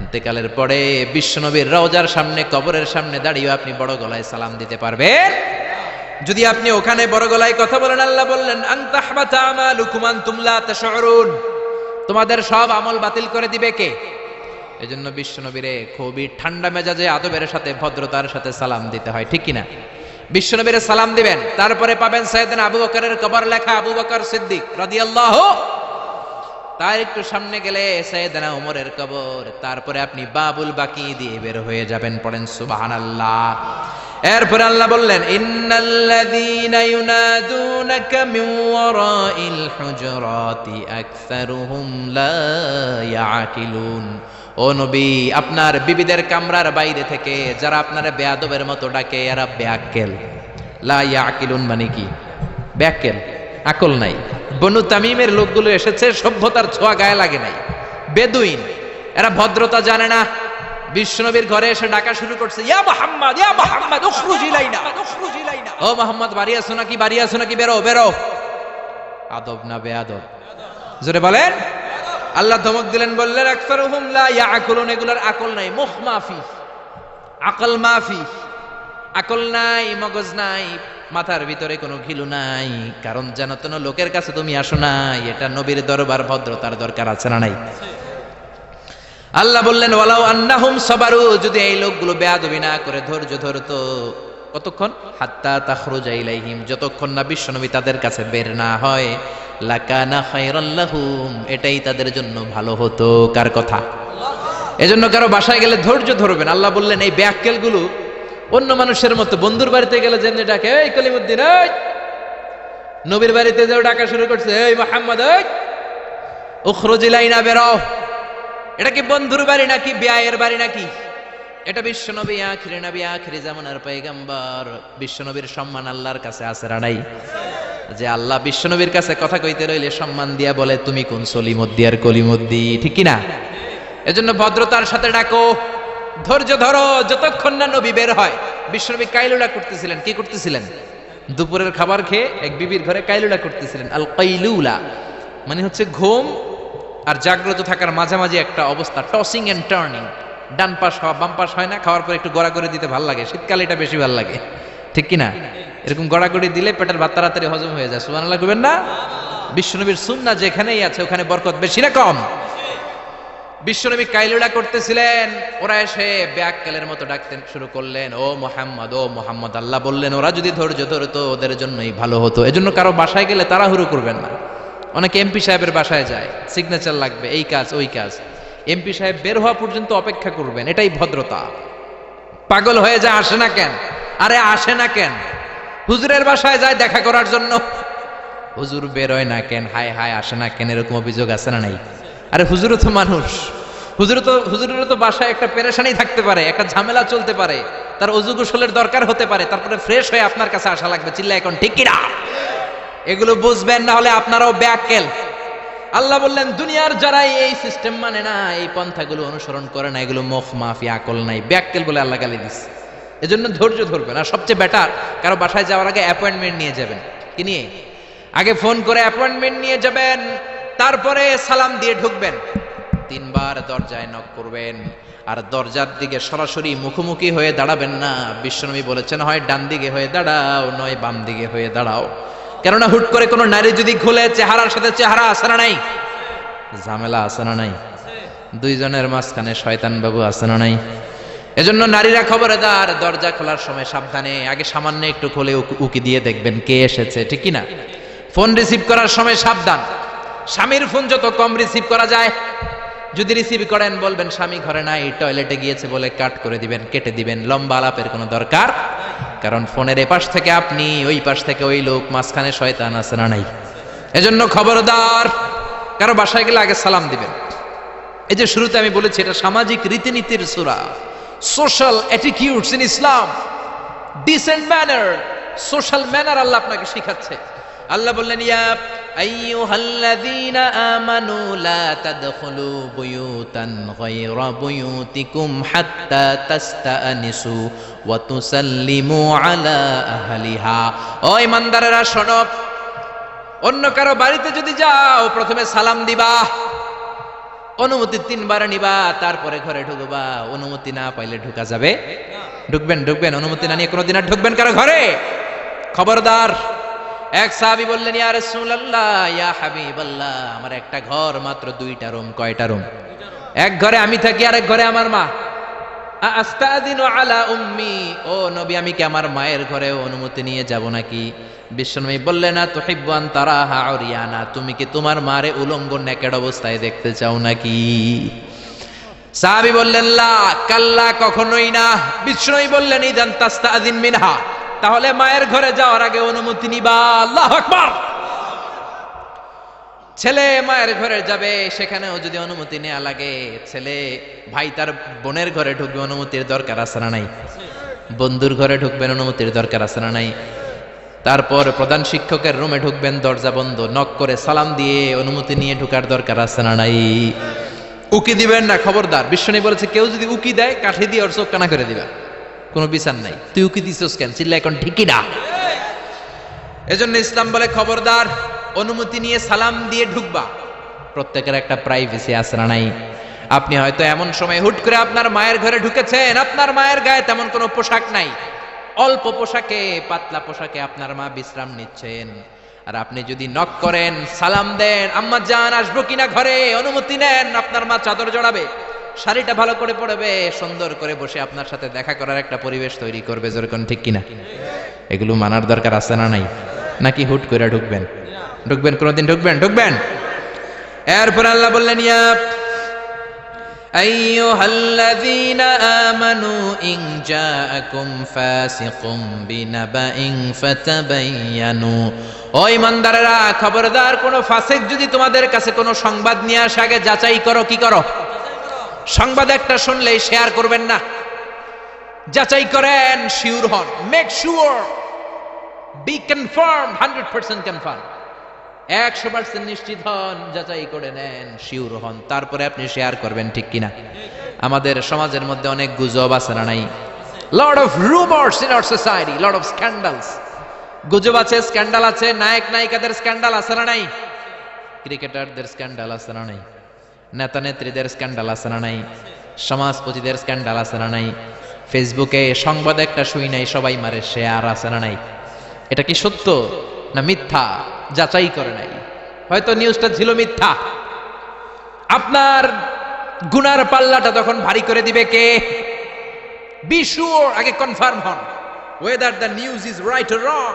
ইন্তেকালের পরে বিশ্বনবীর রওজার সামনে, কবরের সামনে দাঁড়িয়ে আপনি বড় গলায় সালাম দিতে পারবেন? যদি আপনি ওখানে বড় গলায় কথা বলেন, আল্লাহ বললেন আনতাহবাতা আমালুকুম আনতুম লা তাশউরুন, তোমাদের সব আমল বাতিল করে দিবে কে? এজন্য বিশ্বনবীরে খুবই ঠান্ডা মেজাজে, আদবের সাথে, ভদ্রতার সাথে সালাম দিতে হয়, ঠিক কিনা? বিশ্বনবীরে সালাম দিবেন, তারপরে পাবেন সাইয়েদনা আবু বকরের কবর লেখা আবু বকর সিদ্দিক রাদিয়াল্লাহু, তার একটু সামনে গেলে সাইয়েদনা ওমরের কবর, তারপরে আপনি বাবুল বাকি দিয়ে বের হয়ে যাবেন। পড়েন সুবহানাল্লাহ। এরপরে আল্লাহ বললেন ইন্নাল্লাযীনা ইউনাদুনাকা মিন ওয়ারাইল হুজুরাতি আকসারুহুম লা ইয়াকিলুন। ও নবী, আপনার বিবিদের কামরার বাইরে থেকে যারা আপনারা বেয়াদবের মতো ডাকে, এরা বেআক্কেল। লা ইয়াকিলুন মানে কি? বেআক্কেল, আকল নাই। বনু তামিমের লোকগুলো এসেছে, সভ্যতার ছোঁয়া গায়ে লাগে নাই, বেদুইন, এরা ভদ্রতা জানে না। বিশ্বনবীর ঘরে এসে ডাকা শুরু করছে, ইয়া মুহাম্মদ, ইয়া মুহাম্মদ, উখরুজ ইলাইনা, উখরুজ ইলাইনা। ও মুহাম্মদ, বাড়ি আছো নাকি? বাড়ি আছো নাকি? বেরো, বেরো। আদব না বেয়াদব? জোরে বলেন। আল্লাহ ধমক দিলেন, বললেন আকসারুহুম লা ইয়াকুলুন, এগুলোর আকল নাই, মুখ মাফি, আকল মাফি, আকল নাই, মগজ নাই, মাথার ভিতরে কোনো ঘিলু নাই। কারণ জানো তো লোকের কাছে তুমি আসো নাই, এটা নবীর দরবার, ভদ্রতার দরকার আছে না নাই? আল্লাহ বললেন ওয়ালাউ আন্নাহুম সাবারু, যদি এই লোকগুলো বেয়াদবি না করে ধৈর্য ধরতো, কতক্ষণ? হাত্তা তাখরুজা ইলাইহিম, যতক্ষণ না বিশ্বনবী তাদের কাছে বের না হয়, লাকানা খায়রাল লাহুম, এটাই তাদের জন্য ভালো হতো। কার কথা? এজন্য কারো বাসায় গেলে ধৈর্য ধরবেন। আল্লাহ বললেন এই বেয়াক্কেলগুলো অন্য মানুষের মতো, বন্ধুর বাড়িতে গেলে যেমনি ডাকে, এই কলিমুদ্দিন, এই, নবীর বাড়িতে যেও ডাকা শুরু করছে, এই মুহাম্মদ, এই উখরুজ ইলাইনা, বেরো। এটা কি বন্ধুর বাড়ি নাকি বিয়ের বাড়ি নাকি? এটা বিশ্বনবী, আখিরি নবী, আখিরি জামানার পয়গম্বর। বিশ্বনবীর সম্মান আল্লাহর কাছে আছে না নাই? যে আল্লাহ বিশ্বনবীর কাছে কথা কইতে রইলে সম্মান দিয়া বলে, তুমি কোন সলিমুদ্দি আর কলিমুদ্দি, ঠিক কি না? এজন্য ভদ্রতার সাথে ডাকো, ধৈর্য ধরো, যতক্ষণ না নবী বের হয়। বিশ্বনবী কাইলুলা করতেছিলেন। কি করতেছিলেন? দুপুরের খাবার খেয়ে এক বিবির ঘরে কাইলুলা করতেছিলেন। আল কাইলুলা মানে হচ্ছে ঘুম আর জাগ্রত থাকার মাঝামাঝি একটা অবস্থা, টসিং এন্ড টার্নিং, ডান পাশ হওয়া বাম পাশ হয় না, খাওয়ার পরে একটু গড়াগড়ি দিতে ভাল লাগে, শীতকালে এটা বেশি ভাল লাগে, ঠিক কিনা? এরকম গড়াগড়ি দিলে পেটের ভাত তাড়াতাড়ি হজম হয়ে যায়। সুবহানাল্লাহ কইবেন না? বিশ্বনবীর সুন্নাহ যেখানেই আছে ওখানে বরকত বেশি না কম? বিশ্বনবী কাইলুলা করতেছিলেন, ওরা এসে ব্যাককেলের মতো ডাকতে শুরু করলেন, ও মোহাম্মদ। আল্লাহ বললেন ওরা যদি ধৈর্য ধরতো ওদের জন্যই ভালো হতো। এজন্য কারো বাসায় গেলে তাড়াহুড়ো করবেন না। অনেকে এমপি সাহেবের বাসায় যায়, সিগনেচার লাগবে, এই কাজ ওই কাজ, এমপি সাহেব বের হওয়া পর্যন্ত অপেক্ষা করবেন, এটাই ভদ্রতা। পাগল হয়ে যায়, আসে না কেন? আরে আসে না কেন? হুজুরের বাসায় যায় দেখা করার জন্য, হুজুর বের হয় না কেন? হায় হায় আসে না কেন? এরকম অভিযোগ আছে না নাই? আরে হুজুরও তো মানুষ, হুজুরেরও তো বাসায় একটা পেরেশানি থাকতে পারে, একটা ঝামেলা চলতে পারে, তার অজু গোসলের দরকার হতে পারে, তারপরে ফ্রেশ হয়ে আপনার কাছে আসা লাগবে। চিল্লা এখন ঠিক কিনা? এগুলো বুঝবেন, না হলে আপনারাও ব্যাককেল। আল্লাহ বললেন দুনিয়ার যারাই এই সিস্টেম মানে না, এই পন্থাগুলো অনুসরণ করে না, এগুলো মুখ মাফি, আকল নাই, ব্যাককেল বলে আল্লাহ গালি দিচ্ছে। এজন্য ধৈর্য ধরবেন। আর সবচেয়ে বেটার, কারো বাসায় যাওয়ার আগে অ্যাপয়েন্টমেন্ট নিয়ে যাবেন। কি নিয়ে? আগে ফোন করে অ্যাপয়েন্টমেন্ট নিয়ে যাবেন, তারপরে সালাম দিয়ে ঢুকবেন। 3 বার দরজায় নক করবেন, আর দরজার দিকে সরাসরি মুখোমুখি হয়ে দাঁড়াবেন না। বিশ্বনবী বলেছেন হয় ডান দিকে হয়ে দাঁড়াও, নয় বাম দিকে হয়ে দাঁড়াও। কেননা হুট করে কোনো নারী যদি খুলে, চেহারার সাথে চেহারা আছে না নাই? ঝামেলা আছে না নাই? দুইজনের মাঝখানে শয়তান বাবু আছে না নাই? এজন্য নারীরা খবরদার, দরজা খোলার সময় সাবধানে, আগে সামান্য একটু খুলে উকি দিয়ে দেখবেন কে এসেছে, ঠিক কি না? ফোন রিসিভ করার সময় সাবধান, স্বামীর ফোন যত কম রিসিভ করা যায়। যদি রিসিভ করেন বলবেন স্বামী ঘরে নাই, টয়লেটে গিয়েছে বলে কাট করে দিবেন, কেটে দিবেন। লম্বা আলাপের কোনো দরকার, কারণ ফোনের এপাশ থেকে আপনি, ওই পাশ থেকে ওই লোক, মাঝখানে শয়তান আছে না নাই? এজন্য খবরদার, কারো বাসায় গেলে আগে সালাম দিবেন। এই যে শুরুতে আমি বলেছি, এটা সামাজিক রীতিনীতির সূরা, social attitudes in Islam, decent manner, social manner Allah আপনাকে শিখাচ্ছে। আল্লাহ বললেন ইয়া আইয়ুহাল্লাযীনা আমানু লা তাদখুলু বুয়ুতান গায়রা বুয়ুতিকুম হাত্তা তাস্তানিসু ওয়া তুসাল্লিমু আলা আহলিহা। ও ঈমানদারেরা শোনো, অন্য কারো বাড়িতে যদি যাও প্রথমে সালাম দিবা, অনুমতি 3 বার নিবা, তারপরে ঘরে ঢুকবা। অনুমতি না পাইলে ঢুকা যাবে? ঢুকবেন। অনুমতি না নিয়ে কোনোদিন আর ঢুকবেন কারো ঘরে? খবরদার। এক সাহাবী বললেন ইয়া রাসূলুল্লাহ, ইয়া হাবিবাল্লাহ, আমার একটা ঘর, মাত্র 2টা রুম। কয়টা রুম? এক ঘরে আমি থাকি, আরেক ঘরে আমার মা। আস্তাদিনু আলা উম্মি, ও নবী আমি কি আমার মায়ের ঘরেও অনুমতি নিয়ে যাব নাকি? বিশ্বনবী বললেন না তুহিব্বু আন তারাহা উরিয়ানা, তুমি কি তোমার মারে উলঙ্গ নেকেড অবস্থায় দেখতে চাও নাকি? সাহাবী বললেন লা, কাল্লা, কখনোই না। বিশ্বনবী বললেন ইদান তাস্তাদিন মিনহা, তাহলে মায়ের ঘরে যাওয়ার আগে অনুমতি নিবা। আল্লাহু আকবার। ছেলে মায়ের ঘরে যাবে, সেখানেও যদি অনুমতি নেওয়া লাগে, ছেলে ভাই তার বোনের ঘরে ঢুকবে, অনুমতির দরকার আছে না নাই? বন্ধুর ঘরে ঢুকবেন, অনুমতির দরকার আছে না নাই? তারপর প্রধান শিক্ষকের রুমে ঢুকবেন, দরজা বন্ধ, নক করে সালাম দিয়ে অনুমতি নিয়ে ঢুকার দরকার আছে না নাই? উকি দিবেন না, খবরদার। বিশ্বনবী বলেছে কেউ যদি উকি দেয়, কাঠি দিয়ে ওর চোখ কানা করে দিবা, কোনো বিচার নাই। তুই উকি দিছিস কেন? চিল্লা এখন ঠিকই না। এজন্য ইসলাম বলে খবরদার, অনুমতি নিয়ে সালাম দিয়ে ঢুকবা। প্রত্যেকের একটা প্রাইভেসি আছে না নাই? আপনি হয়তো এমন সময় হুট করে আপনার মায়ের ঘরে ঢুকেছেন, আপনার মায়ের গায়ে তেমন কোনো পোশাক নাই, অল্প পোশাকে, পাতলা পোশাকে আপনার মা বিশ্রাম নিচ্ছেন। আর আপনি যদি নক করেন, সালাম দেন, আম্মা জান আসবো কিনা ঘরে, অনুমতি নেন, আপনার মা চাদর জড়াবে, শাড়িটা ভালো করে পরবে, সুন্দর করে বসে আপনার সাথে দেখা করার একটা পরিবেশ তৈরি করবে। যেরকম ঠিক কিনা? এগুলো মানার দরকার আছে না নাই? নাকি হুট করে ঢুকবেন? কোনোদিন ঢুকবেন। এরপর আল্লাহ বললেন ইয়া আইয়ুহাল্লাযীনা আমানু ইন জাআকুম ফাসিকুম বিনাবাইন ফাতাবায়ানু, ও ঈমানদারেরা খবরদার, কোন ফাসিক যদি তোমাদের কাছে কোন সংবাদ নিয়ে আসে, আগে যাচাই করো। কি করো? সংবাদ একটা শুনলেই শেয়ার করবেন না, যাচাই করেন, শিওর হন, make sure, be confirm, 100% confirm, 100% নিশ্চিত হন, যাচাই করে নেন, শিওর হন, তারপরে আপনি শেয়ার করবেন। ঠিক কিনা? আমাদের সমাজের মধ্যে অনেক গুজব আছে না নাই? Lot of rumours in our society, lot of scandals. গুজব আছে, স্ক্যান্ডাল আছে, নায়ক নায়িকাদের স্ক্যান্ডাল আছে না নাই? ক্রিকেটারদের স্ক্যান্ডাল আছে না নাই? নেতা নেত্রীদের স্ক্যান্ডাল আছে না নাই? সমাজপতিদের স্ক্যান্ডাল আছে না নাই? ফেসবুকে সংবাদ একটা শুই নাই, সবাই মারে শেয়ার, আছে না নাই? এটা কি সত্য না মিথ্যা? যাচাই করে নাই, হয়তো নিউজটা ছিল মিথ্যা। আপনার গুনার পাল্লাটা তখন ভারী করে দিবে কে? বি শিওর, আগে কনফার্ম হন whether the news is right or wrong.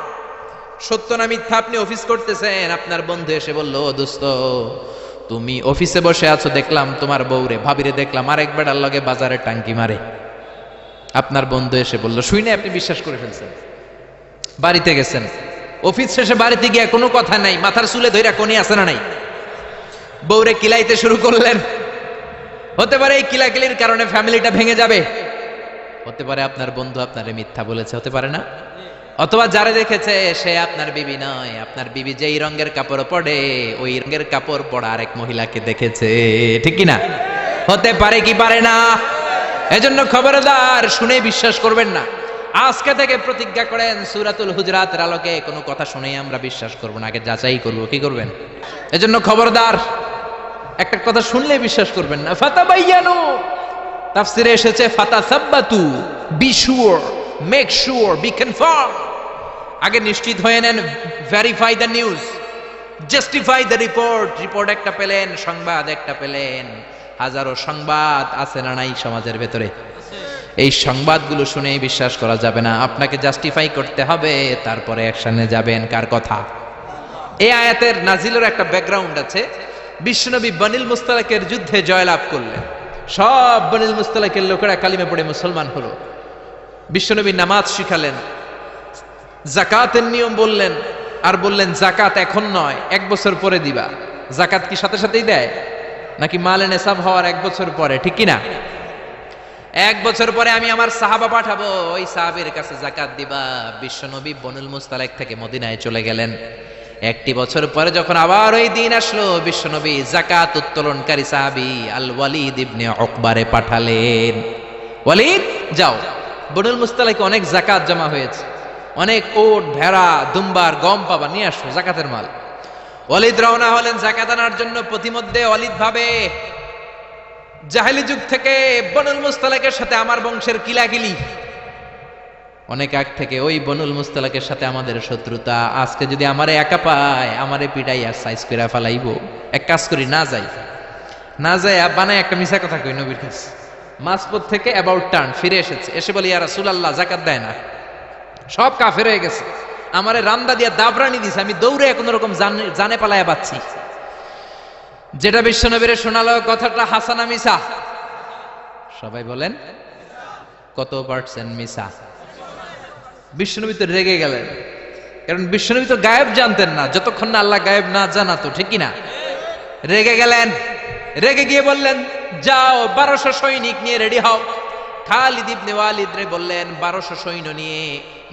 সত্য না মিথ্যা আপনি অফিস করতেছেন, আপনার বন্ধু এসে বলল, দোস্ত তুমি অফিসে বসে আছো, দেখলাম তোমার বউরে ভাবিরে দেখলাম আরেকবার লগে বাজারে টাঙ্কি মারে। আপনার বন্ধু এসে বলল, শুনে আপনি বিশ্বাস করে ফেলছেন। বাড়িতে গেছেন, অফিস শেষে বাড়িতে গিয়ে কোনো কথা নাই, মাথার চুলে ধইরা কোনি আছে না নাই, বউরে কিলাইতে শুরু করলেন। হতে পারে এই কিলাকিলির কারণে ফ্যামিলিটা ভেঙে যাবে, হতে পারে আপনার বন্ধু আপনারে মিথ্যা বলেছে, হতে পারে না? অথবা যারা দেখেছে সে আপনার বিবি নয়, আপনার বিবি যেই রঙের কাপড় পরে ওই রঙের কাপড় পরা আরেক মহিলাকে দেখেছে, ঠিক কি না? হতে পারে কি পারে না? এজন্য খবরদার, শুনে বিশ্বাস করবেন না। আজকে থেকে প্রতিজ্ঞা করেন, সূরাতুল হুজরাতের আলোকে কোনো কথা শুনেই আমরা বিশ্বাস করব না, আগে যাচাই করব। কি করবেন? এজন্য খবরদার, একটা কথা শুনলে বিশ্বাস করবেন না। ফাতাবায়ানু, তাফসিরে এসেছে ফাতাসাব্বাতু, be sure, make sure, be confirm. আগে নিশ্চিত হয়ে নেন, verify the news, justify the report. Report একটা পেলেন, সংবাদ একটা পেলেন, হাজারো সংবাদ আছে না নাই সমাজের ভেতরে? এই সংবাদগুলো শুনে বিশ্বাস করা যাবে না, আপনাকে জাস্টিফাই করতে হবে, তারপরে অ্যাকশনে যাবেন। কার কথা? এই আয়াতের নাজিলের একটা ব্যাকগ্রাউন্ড আছে। বিশ্বনবী বনিল মুস্তালাকের যুদ্ধে জয়লাভ করলেন, সব বনিল মুস্তালাকের লোকেরা কালিমা পড়ে মুসলমান হলো। বিশ্বনবী নামাজ শিখালেন, জাকাতের নিয়ম বললেন, আর বললেন জাকাত এখন নয়, 1 বছর পরে দিবা। জাকাত কি সাথে সাথেই দেয় নাকি মালে নেসাব হওয়ার 1 বছর পরে? ঠিক কিনা? 1 বছর পরে আমি আমার সাহাবা পাঠাবো, ওই সাহাবীর কাছে জাকাত দিবা। বিশ্বনবী বনুল মুস্তালাক থেকে মদিনায় চলে গেলেন। 1 বছর পরে যখন আবার ওই দিন আসলো, বিশ্বনবী জাকাত উত্তোলনকারী সাহাবী আল ওয়ালিদ ইবনে উকবারে পাঠালেন, ওয়ালিদ যাও, বনুল মুস্তালাকে অনেক জাকাত জমা হয়েছে, অনেক ওট, ভেড়া, দুম্বার, গম পাবা, নিয়ে আসো জাকাতের মাল। ওয়ালিদ রওনা হলেন জাকাত আনার জন্য। প্রতিমধ্যে ওয়ালিদ ভাবে, জাহেলি যুগ থেকে বনুল মুস্তালাকের সাথে আমার বংশের কিলাকিলি, অনেক আগ থেকে ওই বনুল মুস্তালাকের সাথে আমাদের শত্রুতা। আজকে যদি আমারে একা পায়, আমারে পিটাই আর সাইজ করে ফেলাইবো। এক কাজ করি, না যাই, না যাই বানায় একটা মিছা কথা কই নবীর কাছে। মাঝপথ থেকে অ্যাবাউট টার্ন ফিরে এসেছে, এসে বলি, ইয়া রাসূলুল্লাহ জাকাত দেয় না, সব কাফের হয়ে গেছে, আমারে রান্দা দিয়া দাবরানি দিছে, আমি দৌড়ে কোনো রকম জানে পালায়া পাচ্ছি। যেটা বিশ্বনবীরে শোনালো কথাটা হাসানা মিছা? সবাই বলেন কত পার্সেন্ট মিছা? বিশ্বনবী তো রেগে গেলেন, কারণ বিশ্বনবী তো গায়েব জানতেন না, যতক্ষণ না আল্লাহ গায়েব না জানাতো, ঠিক কিনা? রেগে গেলেন, রেগে গিয়ে বললেন, যাও 1200 সৈনিক নিয়ে রেডি হও। খালিদ ইবনে ওয়ালিদ রে বললেন, 1200 সৈন্য নিয়ে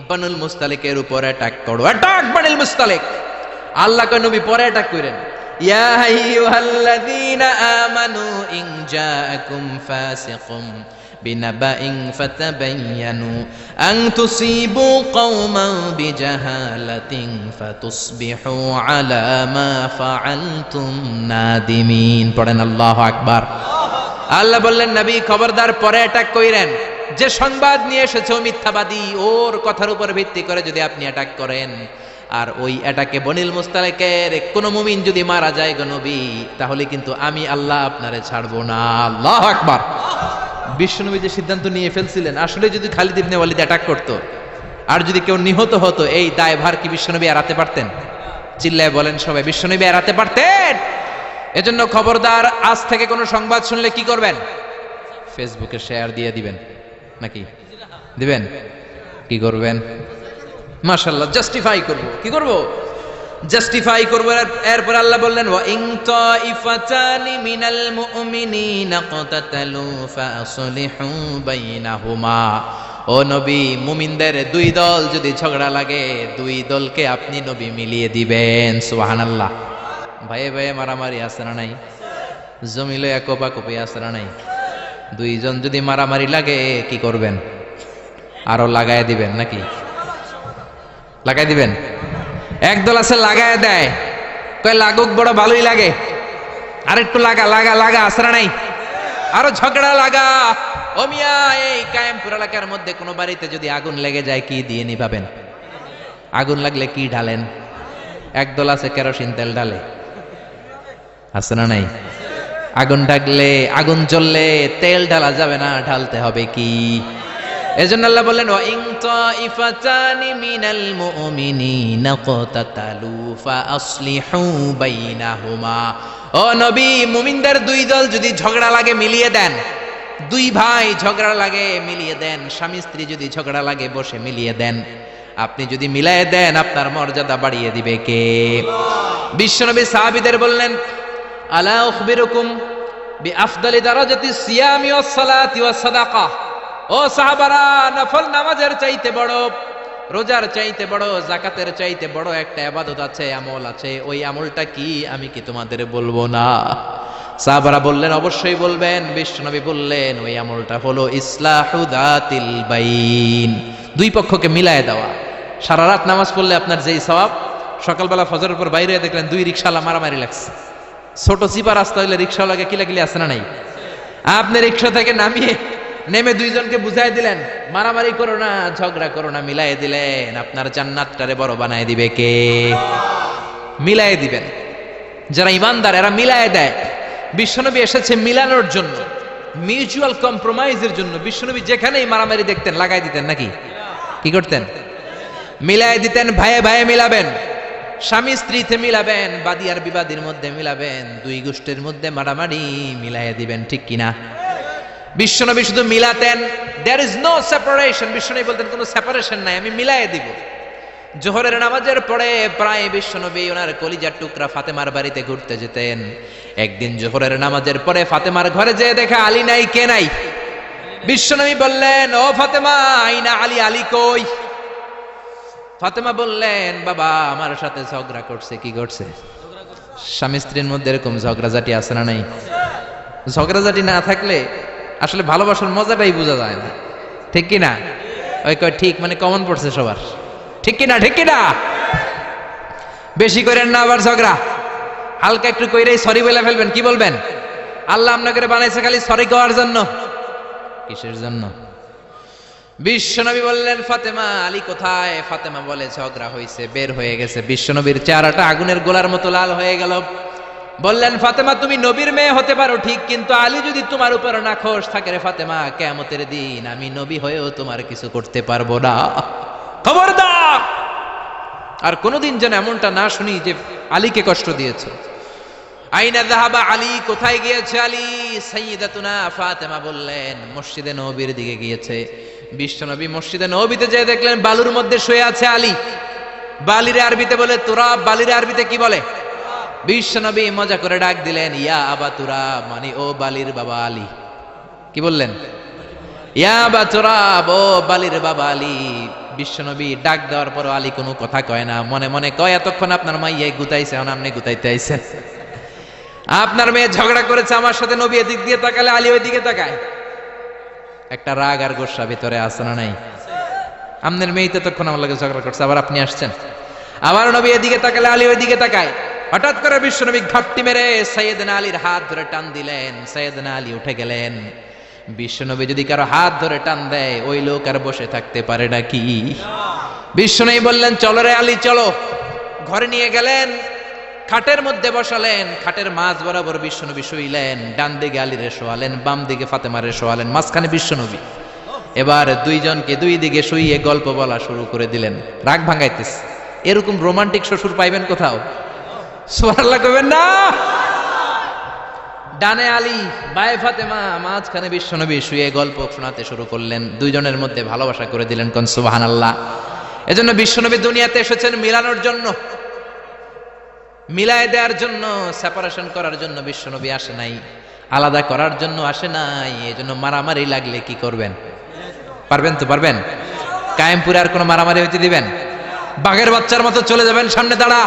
বনুল মুস্তালিকের উপর অ্যাটাক করো। অ্যাটাক বনুল মুস্তালিক। আল্লাহ কয় নবী পরে অ্যাটাক করেন, ইয়া আইয়ুহাল্লাযীনা আমানু ইন জাআকুম ফাসিকুম বিনাবাইন ফাতাবায়ানু আন তুসিবু কওমান বিজাহালাতিন ফাতুসবিহু আলা মা ফাআলতুম নাদিমিন। পড়েন আল্লাহু আকবার। আল্লাহ বললেন, নবী খবরদার পরে অ্যাটাক কইরেন। যে সংবাদ নিয়ে এসেছে ও মিথ্যাবাদী, ওর কথার উপর ভিত্তি করে যদি আপনি অ্যাটাক করেন, আর ওই অ্যাটাকে বনিল মুস্তালিকের কোন মুমিন যদি মারা যায় গো নবী, তাহলে কিন্তু আমি আল্লাহ আপনারে ছাড়বো না। আল্লাহু আকবার। বিশ্বনবী যে সিদ্ধান্ত নিয়ে ফেলছিলেন, আসলে যদি খালিদ ইবনে ওয়ালিদ অ্যাটাক করতো আর যদি কেউ নিহত হতো, এই দায়ভার কি বিশ্বনবী এড়াতে পারতেন? চিল্লায় বলেন সবাই, বিশ্বনবী এড়াতে পারতেন? এজন্য খবরদার, আজ থেকে কোনো সংবাদ শুনলে কি করবেন? ফেসবুকে শেয়ার দিয়ে দিবেন, নাকি দিবেন? কি করবেন? মাশাআল্লাহ, জাস্টিফাই করব। কি করব? জাস্টিফাই করব। এরপর আল্লাহ বললেন, ওয়া ইন তাইফাতানি মিনাল মুমিনিনা ক্তাতালু ফাসলিহু বাইনাহুমা। ও নবী, মুমিনদের 2 দল যদি ঝগড়া লাগে, 2 দলকে আপনি নবী মিলিয়ে দিবেন। সুবহানাল্লাহ। ভাইয়ে ভাইয়ে মারামারি আছে না নাই? জমিলে কোপাকুপি আছে না নাই? 2 জন যদি মারামারি লাগে কি করবেন? আরো লাগায় দিবেন নাকি? লাগাই দিবেন? একদল আছে লাগায় দেয়, কয় লাগুক, বড় ভালোই লাগে, আর একটু লাগা লাগা লাগা, আছে না নাই? আরো ঝগড়া লাগা। ও মিয়া, এই কায়েমপুর এলাকার মধ্যে কোনো বাড়িতে যদি আগুন লেগে যায়, কি দিয়ে নিভাবেন? আগুন লাগলে কি ঢালেন? একদল আছে কেরোসিন তেল ঢালে, আছে না নাই? আগুন ঢাকলে, আগুন জ্বললে তেল ঢালা যাবে না, ঢালতে হবে কি? এজন্য আল্লাহ বললেন ওয়া ইন তাইফাতানি মিনাল মুমিনিনা ক্তাতালু ফাআসলিহু বাইনাহুমা। ও নবী, মুমিনদের দুই দল যদি ঝগড়া লাগে মিলিয়ে দেন। দুই ভাই ঝগড়া লাগে মিলিয়ে দেন। স্বামী স্ত্রী যদি ঝগড়া লাগে বসে মিলিয়ে দেন। আপনি যদি মিলিয়ে দেন আপনার মর্যাদা বাড়িয়ে দিবে কে? বিশ্বনবী সাহাবীদের বললেন আলা উখবিরুকুম বিআফদালি দারাজাতিস সিয়ামি ওয়াস সালাতি ওয়াস সাদাকা। ও সাহাবারা, নফল নামাজের চাইতে বড়, রোজার চাইতে বড়, যাকাতের চাইতে বড় একটা ইবাদত আছে, আমল আছে। ওই আমলটা কি আমি কি তোমাদের বলবো না? সাহাবারা বললেন অবশ্যই বলবেন। বিশ্বনবী বললেন ওই আমলটা হলো ইসলাহু যাতিল বাইন, দুই পক্ষকে মিলায়ে দেওয়া। সারা রাত নামাজ পড়লে আপনার যেই সওয়াব, সকালবেলা ফজরের পর বাইরে দেখলেন দুই রিকশাওয়ালা মারামারি লাগছে। ছোট চিপা রাস্তা হইলে রিকশাওয়ালাকে কিলাকিলি আছে না নাই? আপনি রিকশা থেকে নেমে দুইজনকে বুঝাই দিলেন মারামারি করো না, ঝগড়া করো না, মিলাই দিলেন। আপনার জান্নাতটারে বড় বানায় দিবে কে? মিলাই দিবেন। যারা ইমানদার এরা মিলাই দেয়। বিশ্বনবী এসেছে মিলানোর জন্য, মিউচুয়াল কম্প্রোমাইজের জন্য। বিশ্বনবী যেখানেই মারামারি দেখতেন লাগাই দিতেন নাকি? কি করতেন? মিলাই দিতেন। ভাইয়ে ভাইয়ে মিলাবেন, স্বামী স্ত্রীতে মিলাবেন, বাদী আর বিবাদীর মধ্যে মিলাবেন, দুই গোষ্ঠীর মধ্যে মারামারি মিলাই দিবেন। ঠিক কিনা? বিশ্বনবী শুধু মিলাতেন, দেয়ার ইজ নো সেপারেশন। বিশ্বনবী বলতেন কোনো সেপারেশন নাই, আমি মিলাই দিব। জোহরের নামাজের পরে প্রায় বিশ্বনবী ওনার কলিজার টুকরা ফাতেমার বাড়িতে ঘুরতে যেতেন। একদিন জোহরের নামাজের পরে ফাতেমার ঘরে যেয়ে দেখে আলী নাই। কে নাই? বিশ্বনবী বললেন ও ফাতেমা, আইনা আলী, আলী কই? ফাতেমা বললেন বাবা আমার সাথে ঝগড়া করছে। কি করছে? স্বামী স্ত্রীর মধ্যে এরকম ঝগড়াঝাটি আছে না নাই? ঝগড়াঝাটি না থাকলে আসলে ভালোবাসার মজাটাই বোঝা যায় না। ঠিক কিনা? ওই কয় ঠিক, মানে কমন পড়ছে সবার। ঠিক কিনা? ঠিক কিনা? বেশি করেন না আবার ঝগড়া, হালকা একটু কইরেই সরি বলে ফেলবেন। কি বলবেন? আল্লাহ আপনাকে বানাইছে খালি সরি করার জন্য। কিসের জন্য? বিশ্বনবী বললেন ফাতেমা আলী কোথায়? ফাতেমা বলে ঝগড়া হয়েছে, বের হয়ে গেছে। বিশ্বনবীর চেহারাটা আগুনের গোলার মতো লাল হয়ে গেল। বললেন ফাতেমা তুমি নবীর মেয়ে হতে পারো ঠিক, কিন্তু আলী যদি তোমার উপর নাখোশ থাকে রে ফাতেমা, কিয়ামতের দিন আমি নবী হয়েও তোমার কিছু করতে পারবো না। খবরদার আর কোনোদিন যেন এমনটা না শুনি যে আলীকে কষ্ট দিয়েছে। আইনা যাহাবা আলী, কোথায় গিয়েছে আলী? সাইয়্যিদাতুনা ফাতেমা বললেন মসজিদে নববীর দিকে গিয়েছে। বিশ্বনবী মসজিদে নববীতে যেয়ে দেখলেন বালুর মধ্যে শুয়ে আছে আলী। বালির আরবিতে বলে তুরাব, বালির আরবিতে কি বলে? বিশ্বনবী মজা করে ডাক দিলেন ইয়া আবা তুরাব, মানে ও বালির বাবা আলী। কি বললেন? ইয়া আবা তুরাব, ও বালির বাবা আলী। বিশ্বনবী ডাক দেওয়ার পর আলী কোনো কথা কয় না, মনে মনে কয় এতক্ষণ আপনার মাইয়াই গুতাইছে, এখন আপনি গুতাইতে আইছেন। আপনার মেয়ে ঝগড়া করেছে আমার সাথে, নবী এদিক দিয়ে তাকালে আলী ওই দিকে তাকায়। একটা রাগ আর গোসা ভিতরে আছে না নাই? আপনার মেয়েতে তখন আমার লাগে ঝগড়া করছে, আবার আপনি আসছেন। আবার নবী এদিকে তাকালে আলী ওই দিকে তাকায়। হঠাৎ করে বিশ্বনবী ঘাপটি মেরে সাইয়েদনা আলীর হাত ধরে টান দিলেন। সাইয়েদনা আলী উঠে গেলেন। বিশ্বনবী যদি কারো হাত ধরে টান দেয় ওই লোক আর বসে থাকতে পারে নাকি? বিশ্বনবী বললেন চলো রে আলী চলো। ঘরে নিয়ে গেলেন, খাটের মধ্যে বসালেন, খাটের মাঝ বরাবর বিশ্বনবী শুইলেন। ডান দিকে আলীরে শোয়ালেন, বাম দিকে ফাতেমারে শোয়ালেন, মাঝখানে বিশ্বনবী। এবার দুইজনকে দুই দিকে শুইয়ে গল্প বলা শুরু করে দিলেন। রাগ ভাঙাইতেছে। এরকম রোমান্টিক শ্বশুর পাইবেন কোথাও? সুবহানাল্লাহ কইবেন না? ডানে আলী, বায়ে ফাতেমা, মাঝখানে বিশ্বনবী শুয়ে গল্প শোনাতে শুরু করলেন। দুইজনের মধ্যে ভালোবাসা করে দিলেন। কোন সুবহানাল্লাহ। এজন্য বিশ্বনবী দুনিয়াতে এসেছেন মিলানোর জন্য, মিলায় দেওয়ার জন্য, সেপারেশন করার জন্য বিশ্বনবী আসে নাই, আলাদা করার জন্য আসে নাই। এজন্য মারামারি লাগলে কি করবেন? পারবেন তো? পারবেন? কায়েমপুরে আর কোনো মারামারি হইতে দিবেন? বাঘের বাচ্চার মতো চলে যাবেন, সামনে দাঁড়া,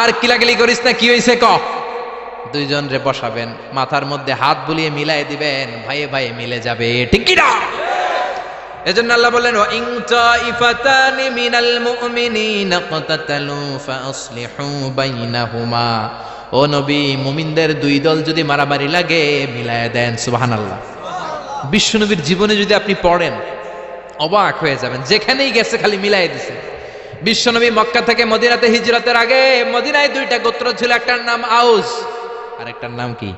আর কিলাকিলি করিস না, কি হইছে ক। দুইজন রে বসাবেন, মাথার মধ্যে হাত বুলিয়ে মিলাই দিবেন, ভাইয়ে ভাইয়ে মিলে যাবে। ঠিক কি না? এজন্য আল্লাহ বলেন ওয়া ইন তাইফাতানি মিনাল মুমিনিনা ক্তাতালু ফাআসলিহু বাইনাহুমা। ও নবী, মুমিনদের দুই দল যদি মারামারি লাগে মিলায়া দেন। সুবহানাল্লাহ। বিশ্বনবীর জীবনে যদি আপনি পড়েন অবাক হয়ে যাবেন, যেখানেই গেছে খালি মিলাই দিছে। বিশ্বনবী মক্কা থেকে মদিনাতে হিজরতের আগে মদিনায় দুইটা গোত্র ছিল, একটার নাম আউস আর একটার নাম কি?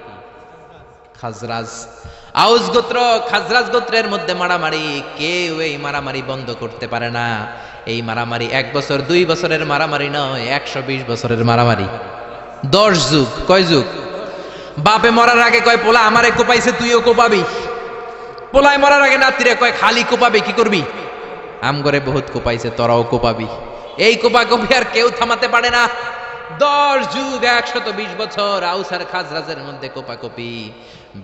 খাজরাজ। আউস গোত্র খাজরাজ গোত্রের মধ্যে মারামারি, কেউ এই মারামারি বন্ধ করতে পারে না। এই মারামারি 1 বছর 2 বছরের মারামারি নয়, 120 বছরের মারামারি। 10 যুগ। কয় যুগ? বাপে মরার আগে কয় পোলা আমারে কোপাইছে তুইও কোপাবি। পোলায় মরার আগে নাতিরে কয় খালি কোপাবে কি করবি? আমগরে বহুত কোপাইছে তোরাও কোপাবি। এই কোপাকপি আর কেউ থামাতে পারে না। 10 যুগ 120 বছর আউস আর খাজরাজের মধ্যে কোপাকপি।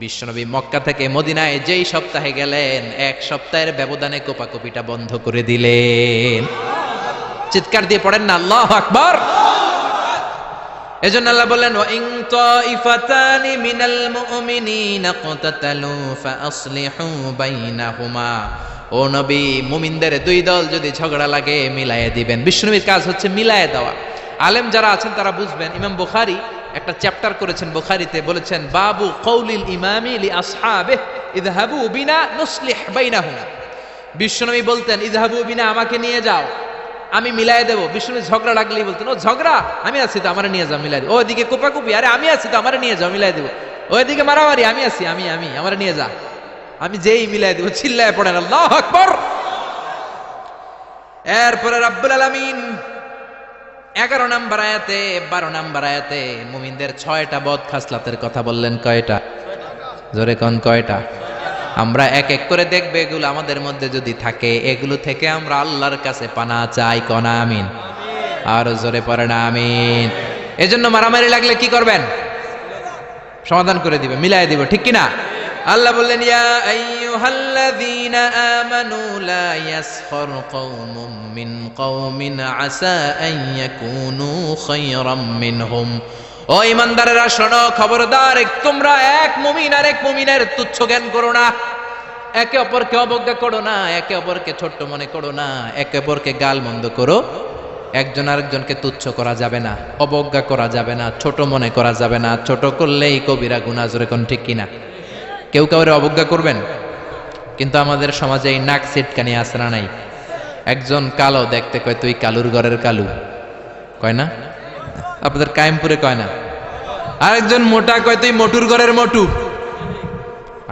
বিশ্বনবী মক্কা থেকে মদিনায় যেই সপ্তাহে গেলেন, 1 সপ্তাহের ব্যবধানে কোপাকপিটা বন্ধ করে দিলেন। চিৎকার দিয়ে পড়েন না আল্লাহু আকবার। এজন্য আল্লাহ বললেন ওয়া ইন তাইফাতানি মিনাল মুমিনিনা ক্তাতালু ফাআসলিহু বাইনাহুমা। ও নবী, মুমিনদের 2 দল যদি ঝগড়া লাগে মিলায়ে দিবেন। বিশ্বনবীর কাজ হচ্ছে মিলায়ে দেওয়া। আলেম যারা আছেন তারা বুঝবেন। ইমাম বুখারী একটা চ্যাপ্টার করেছেন বুখারীতে, বলেছেন বাবু কওলিল ইমামি লি আসহাবিহি ইযহাবু বিনা নুসলিহ বাইনাহুম। বিশ্বনবী বলতেন ইযহাবু বিনা, আমাকে নিয়ে যাও আমি মিলায়ে দেব। বিশ্বনবী ঝগড়া লাগলেই বলতেন ও ঝগড়া, আমি আছি তো আমারে নিয়ে যাও মিলায়ে দেব। ওইদিকে কোপাকুপি, আরে আমি আছি তো আমারে নিয়ে যাও মিলায়ে দেব। ওইদিকে মারামারি, আমি আছি আমি আমারে নিয়ে যা, আমি যেই মিলায়ে দেব। চিল্লায়ে পড়েন আল্লাহু আকবার। এরপরে রাব্বুল আলামিন 11 নম্বর আয়াতে 12 নম্বর আয়াতে মুমিনদের 6টা বদ খাসলাতের কথা বললেন। কয়টা? জোরে কোন কয়টা? আমরা এক এক করে দেখবে এগুলো আমাদের মধ্যে যদি থাকে, এগুলো থেকে আমরা আল্লাহর কাছে পানা চাই। কোন আমিন? আর জোরে পড়েন আমিন। এজন্য মারামারি লাগলে কি করবেন? সমাধান করে দিবে, মিলাই দিব, ঠিক কিনা? আল্লাহ বললেন ইয়া আইয়ুহাল্লাযীনা আমানু লা ইয়াসখর কওমুম মিন কওমিন আসা আন ইয়াকুনু খায়রাম মিনহুম। ও ঈমানদারেরা শোনো, খবরদার, তোমরা এক মুমিন আর এক মুমিনের তুচ্ছ জ্ঞান করো না, একে অপরকে অবজ্ঞা করো না, একে অপরকে ছোট্ট মনে করো না, একে অপরকে গালমন্দ করো। একজন আরেকজনকে তুচ্ছ করা যাবে না, অবজ্ঞা করা যাবে না, ছোট মনে করা যাবে না। ছোট করলেই কবিরা গুনাহ, জোরে কোন ঠিক কিনা? কেউ কাউরে অবজ্ঞা করবেন? কিন্তু আমাদের সমাজে এই নাক সিটকানি আছে না নাই? একজন কালো দেখতে কয় তুই কালুর ঘরের কালু, কয় না? আপনাদের কায়েমপুরে কয় না? আরেকজন মোটা কয় তুই মোটুর ঘরের মোটু।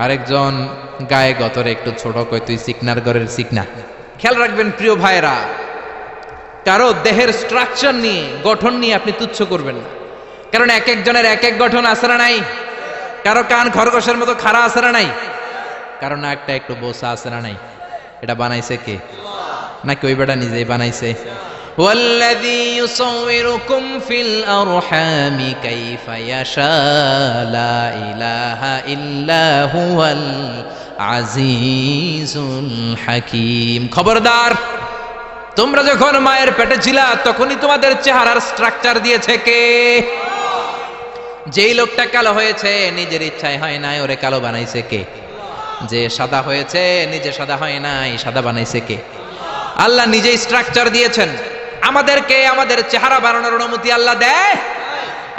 আরেকজন গায়ে গতরে একটু ছোট কয় তুই চিকনার ঘরের চিকনা। খেয়াল রাখবেন প্রিয় ভাইরা, কারো দেহের স্ট্রাকচার নিয়ে, গঠন নিয়ে আপনি তুচ্ছ করবেন না। কারণ এক একজনের এক এক গঠন আছে না নাই? কারো কান খরগোশের মতো খাড়া আছে না নাই? কারো নাকটা একটু বোসা আছে না নাই? এটা বানাইছে কে? নাকি ওই বেটা নিজেই বানাইছে? ওয়াল্লাযী ইউসাউবিরুকুম ফিল আরহামি কাইফা ইয়াশা লা ইলাহা ইল্লা হুয়াল আজিজুল হাকীম। খবরদার, তোমরা যখন মায়ের পেটে ছিলা তখনই তোমাদের চেহারার স্ট্রাকচার দিয়েছে কে? যেই লোকটা কালো হয়েছে নিজের ইচ্ছায় হয় নাই, ওরে কালো বানাইছে কে? যে সাদা হয়েছে নিজে সাদা হয় নাই, সাদা বানাইছে কে? আল্লাহ নিজেই স্ট্রাকচার দিয়েছেন। আমাদেরকে আমাদের চেহারা বানানোর অনুমতি আল্লাহ দেয়?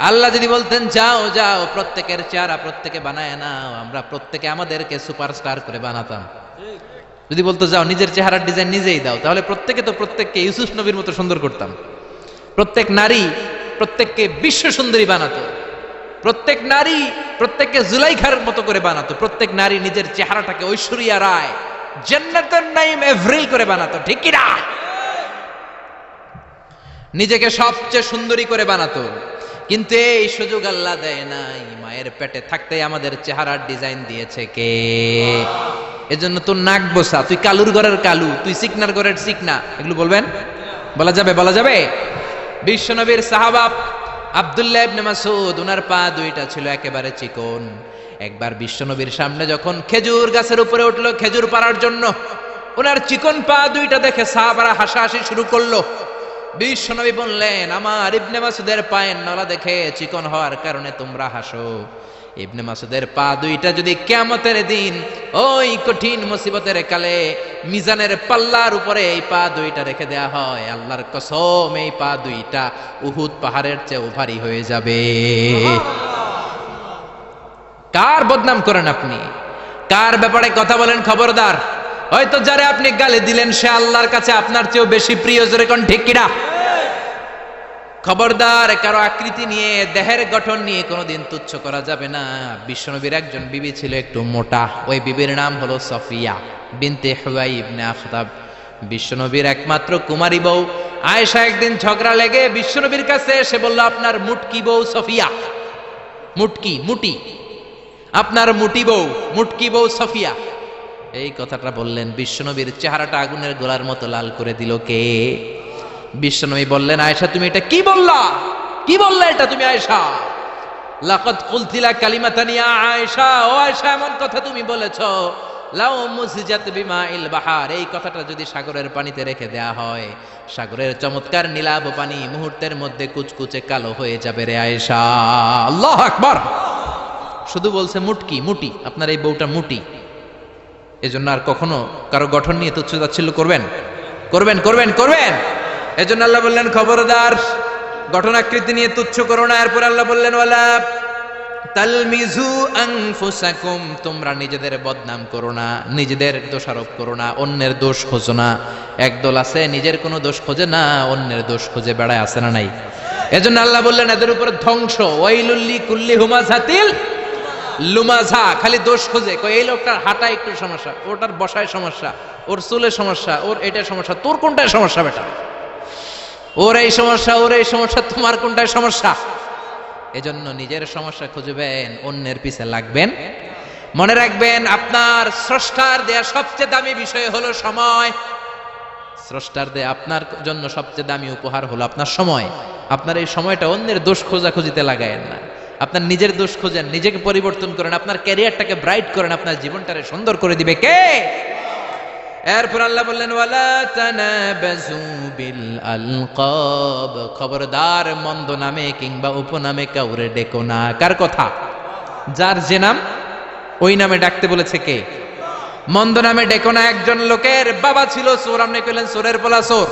আল্লাহ যদি বলতেন যাও যাও প্রত্যেকের চেহারা প্রত্যেকে বানায় নাও, আমরা প্রত্যেকে আমাদেরকে সুপারস্টার করে বানাতাম। যদি বলতো যাও নিজের চেহারার ডিজাইন নিজেই দাও, তাহলে প্রত্যেকে তো প্রত্যেককে ইউসুফ নবীর মতো সুন্দর করতাম। প্রত্যেক নারী প্রত্যেককে বিশ্ব সুন্দরী বানাতো, প্রত্যেক নারী প্রত্যেককে জুলাইখার মতো করে বানাতো, প্রত্যেক নারী নিজের চেহারাটাকে ঐশ্বরিয়া রায়, জান্নাতুন নাঈম এভরিল করে বানাতো, ঠিক কি না? নিজেকে সবচেয়ে সুন্দরী করে বানাতো। কিন্তু এই সুযোগ আল্লাহ দেয় নাই। মায়ের পেটে থাকতে আমাদের চেহারার ডিজাইন দিয়েছে কে? এজন্য তোর নাক বসা, তুই কালুর ঘরের কালু, তুই চিকনার ঘরের চিকনা, এগুলো বলবেন? বলা যাবে? বলা যাবে? বিশ্বনবীর সাহাবা আব্দুল্লাহ ইবনে মাসউদ, ওনার পা দুইটা ছিল একেবারে চিকন। একবার বিশ্বনবীর সামনে যখন খেজুর গাছের উপরে উঠলো খেজুর পাড়ার জন্য, ওনার চিকন পা দুইটা দেখে সাহাবারা হাসাহাসি শুরু করলো। বিশ্বনবী বললেন আমার ইবনে মাসউদের পায়ের নলা দেখে চিকন হওয়ার কারণে তোমরা হাসো। ইবনে মাসউদের পা দুইটা যদি কিয়ামতের দিন ওই কঠিন মুসিবতের কালে মিজানের পাল্লার উপরে এই পা দুইটা রেখে দেয়া হয়, আল্লাহর কসম এই পা দুইটা উহুদ পাহাড়ের চেয়ে ভারী হয়ে যাবে। কার বদনাম করেন আপনি? কার ব্যাপারে কথা বলেন? খবরদার, হয়তো যারে আপনি গালি দিলেন সে আল্লাহর কাছে আপনার চেয়েও বেশি প্রিয়, জোরে কোন ঠিক কিনা? খবরদার, কারো আকৃতি নিয়ে, দেহের গঠন নিয়ে কোনোদিন তুচ্ছ করা যাবে না। বিশ্বনবীর একজন বিবি ছিল একটু মোটা, ওই বিবির নাম হলো সফিয়া বিনতে হুয়াই ইবনে আখতাব। বিশ্বনবীর একমাত্র কুমারী বউ আয়েশা একদিন ঝগড়া লেগে বিশ্বনবীর কাছে এসে বলল, আপনার মুটকি বউ সফিয়া, মুটি আপনার মুটি বউ, মুটকি বউ সফিয়া। এই কথাটা বললেন, বিশ্বনবীর চেহারাটা আগুনের গোলার মতো লাল করে দিল কে? বিশ্বনবী বললেন, আয়েশা তুমি এটা কি বললা? কি বললা এটা তুমি আয়েশা? লাকাদ কুলতিলা কালিমাতান ইয়া আয়েশা, ও আয়েশা এমন কথা তুমি বলেছো, লাউ মুসিজাত বিমাইল বাহার, এই কথাটা যদি সাগরের পানিতে রেখে দেয়া হয়, সাগরের চমৎকার নীলাভ পানি মুহূর্তের মধ্যে কুচকুচে কালো হয়ে যাবে রে আয়েশা। আল্লাহু আকবার। শুধু বলছে মুটি, আপনার এই বউটা মুটি। এজন্য আর কখনো কারো গঠন নিয়ে তুচ্ছ তাচ্ছিল্য করবেন। এজন্য আল্লাহ বললেন, খবরদার, গঠন আকৃতি নিয়ে তুচ্ছ করো না। এরপর আল্লাহ বললেন, ওয়ালা তালমিজু আনফুসাকুম, তোমরা নিজেদের বদনাম করো না, নিজেদের দোষারোপ করো না, অন্যের দোষ খোঁজো না। একদল আছে নিজের কোনো দোষ খোঁজে না, অন্যের দোষ খুঁজে বেড়ায়, আছে না নাই? এজন্য আল্লাহ বললেন, এদের উপর ধ্বংস। ওয়াইলুল কুল্লি হুমাযাতিল লুমাযা, খালি দোষ খোঁজে। এই লোকটার হাঁটা একটু সমস্যা, ওটার বসায় সমস্যা, ওর চুলের সমস্যা, ওর এটা সমস্যা, তোর কোনটায় সমস্যা বেটা? ওর এই সমস্যা, তোমার কোনটায় সমস্যা? এজন্য নিজের সমস্যা খুঁজবেন, অন্যের পিছে লাগবেন। মনে রাখবেন, আপনার স্রষ্টার দেয়া সবচেয়ে দামি বিষয় হলো সময়। স্রষ্টার দেয়া আপনার জন্য সবচেয়ে দামি উপহার হলো আপনার সময়। আপনার এই সময়টা অন্যের দোষ খোঁজাখুঁজিতে লাগায়েন না, আপনার নিজের দোষ খোঁজেন, নিজেকে পরিবর্তন করেন, আপনার ক্যারিয়ারটাকে ব্রাইট করেন, আপনার জীবনটাকে সুন্দর করে দিবে কে? এরপর আল্লাহ বললেন, ওয়ালা তানাবাজু বিল আলকাব, খবরদার মন্দ নামে কিংবা উপনামে কাউরে ডেকো না। কার কথা? যার যে নাম ওই নামে ডাকতে বলেছে কে? মন্দ নামে ডেকো না। একজন লোকের বাবা ছিল চোর, আপনি কইলেন চোরের পোলা চোর,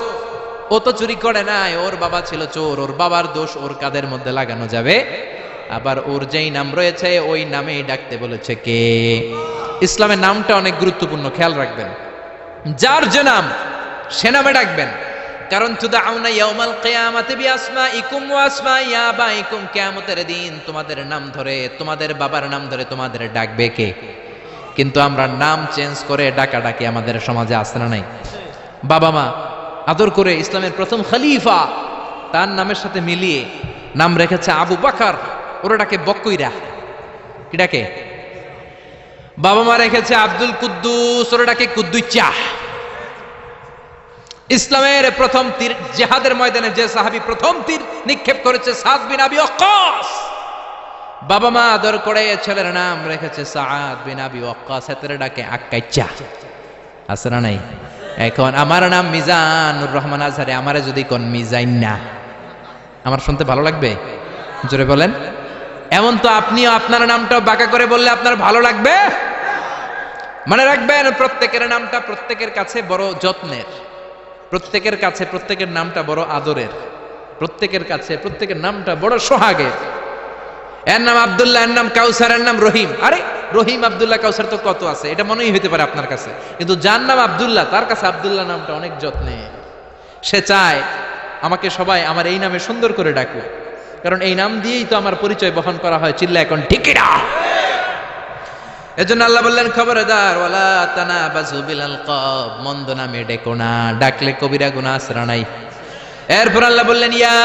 ও তো চুরি করে নাই, ওর বাবা ছিল চোর, ওর বাবার দোষ ওর কাঁধের মধ্যে লাগানো যাবে? আবার ওর যেই নাম রয়েছে ওই নামেই ডাকতে বলেছে কে? ইসলামের নামটা অনেক গুরুত্বপূর্ণ, খেয়াল রাখবেন। যার যে নাম সে নামে ডাকবেন। কারণ তুদাউনা ইয়াউমাল কিয়ামাতি বিআসমাইকুম ওয়া আসমাই আবাইকুম, কিয়ামতের দিন তোমাদের নাম ধরে, তোমাদের বাবার নাম ধরে তোমাদের ডাকবে কে? কিন্তু আমরা নাম চেঞ্জ করে ডাকাডাকি আমাদের সমাজে আছে না নাই? বাবা মা আদর করে ইসলামের প্রথম খলিফা তার নামের সাথে মিলিয়ে নাম রেখেছে আবু বকর, ওরা ডাকে বকইরা। কি ডাকে? বাবা মা রেখেছে আব্দুল কুদ্দুস, ওরা ডাকে কুদ্দুচ্চা। ইসলামের প্রথম তীর জিহাদের ময়দানে যে সাহাবী প্রথম তীর নিক্ষেপ করেছে সাদ বিন আবি ওয়াক্কাস, বাবা মা আদর করে ছেলের নাম রেখেছে সাদ বিন আবি ওয়াক্কাস, এতে ডাকে আক্কাইচা। আছে না নাই? এখন আমার নাম মিজানুর রহমান আজহারি, আমারে যদি কোন মিজাইন না, আমার শুনতে ভালো লাগবে? জোরে বলেন। এমন তো আপনিও আপনার নামটাও বাঁকা করে বললে আপনার ভালো লাগবে? মনে রাখবেন, প্রত্যেকের নামটা প্রত্যেকের কাছে বড় যত্নের, প্রত্যেকের কাছে প্রত্যেকের নামটা বড় আদরের, প্রত্যেকের কাছে প্রত্যেকের নামটা বড় সোহাগের। এর নাম আব্দুল্লাহ, এর নাম কাউসার, এর নাম রহিম। আরে রহিম, আব্দুল্লাহ, কাউসার তো কত আছে, এটা মনেই হইতে পারে আপনার কাছে, কিন্তু যার নাম আব্দুল্লাহ তার কাছে আব্দুল্লাহ নামটা অনেক যত্নে। সে চায় আমাকে সবাই আমার এই নামে সুন্দর করে ডাকুক, কারণ এই নাম দিয়েই তো আমার পরিচয় বহন করা হয়। চিল্লা এখন ঠিকিরা। এজন্য আল্লাহ বললেন, খবরদার, ওয়ালা তানাবাজু বিল আলকাব, মন্দ নামে ডেকো না, ডাকলে কবিরা গুনাহ আছে নাই? এরপর আল্লাহ বললেন, ইয়া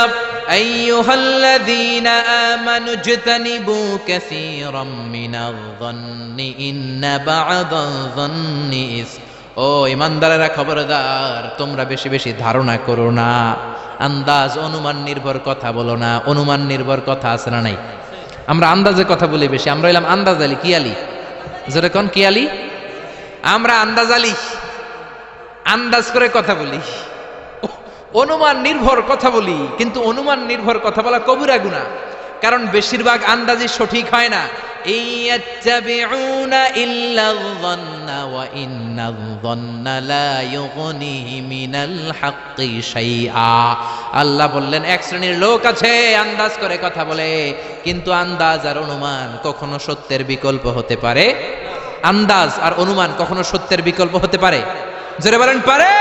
আইয়ুহাল্লাযীনা আমানু ইজতানিবু কাসীরাম মিনায-যন্নি ইন্না বা'দায-যন্নি ইসম। ও ইমানদারেরা, খবরদার, তোমরা বেশি বেশি ধারণা করো না, আন্দাজ অনুমান নির্ভর কথা বলো না। অনুমান নির্ভর কথা আছে না নাই? আমরা আন্দাজে কথা বলি বেশি, আমরা হইলাম আন্দাজ আলী। কি আলী? যেরকম কি আলী? আমরা আন্দাজ আলী, আন্দাজ করে কথা বলি, অনুমান নির্ভর কথা বলি। কিন্তু অনুমান নির্ভর কথা বলা কবিরা গুনাহ, কারণ বেশিরভাগ আন্দাজই সঠিক হয় না। ইয়াত্তাবিউনা ইল্লায-যন্না ওয়া ইন্নায-যন্না লা ইউগনি মিনাল হাক্কি শাইআ। আল্লাহ বললেন, এক শ্রেণীর লোক আছে আন্দাজ করে কথা বলে, কিন্তু আন্দাজ আর অনুমান কখনো সত্যের বিকল্প হতে পারে? আন্দাজ আর অনুমান কখনো সত্যের বিকল্প হতে পারে? জোরে বলেন, পারে?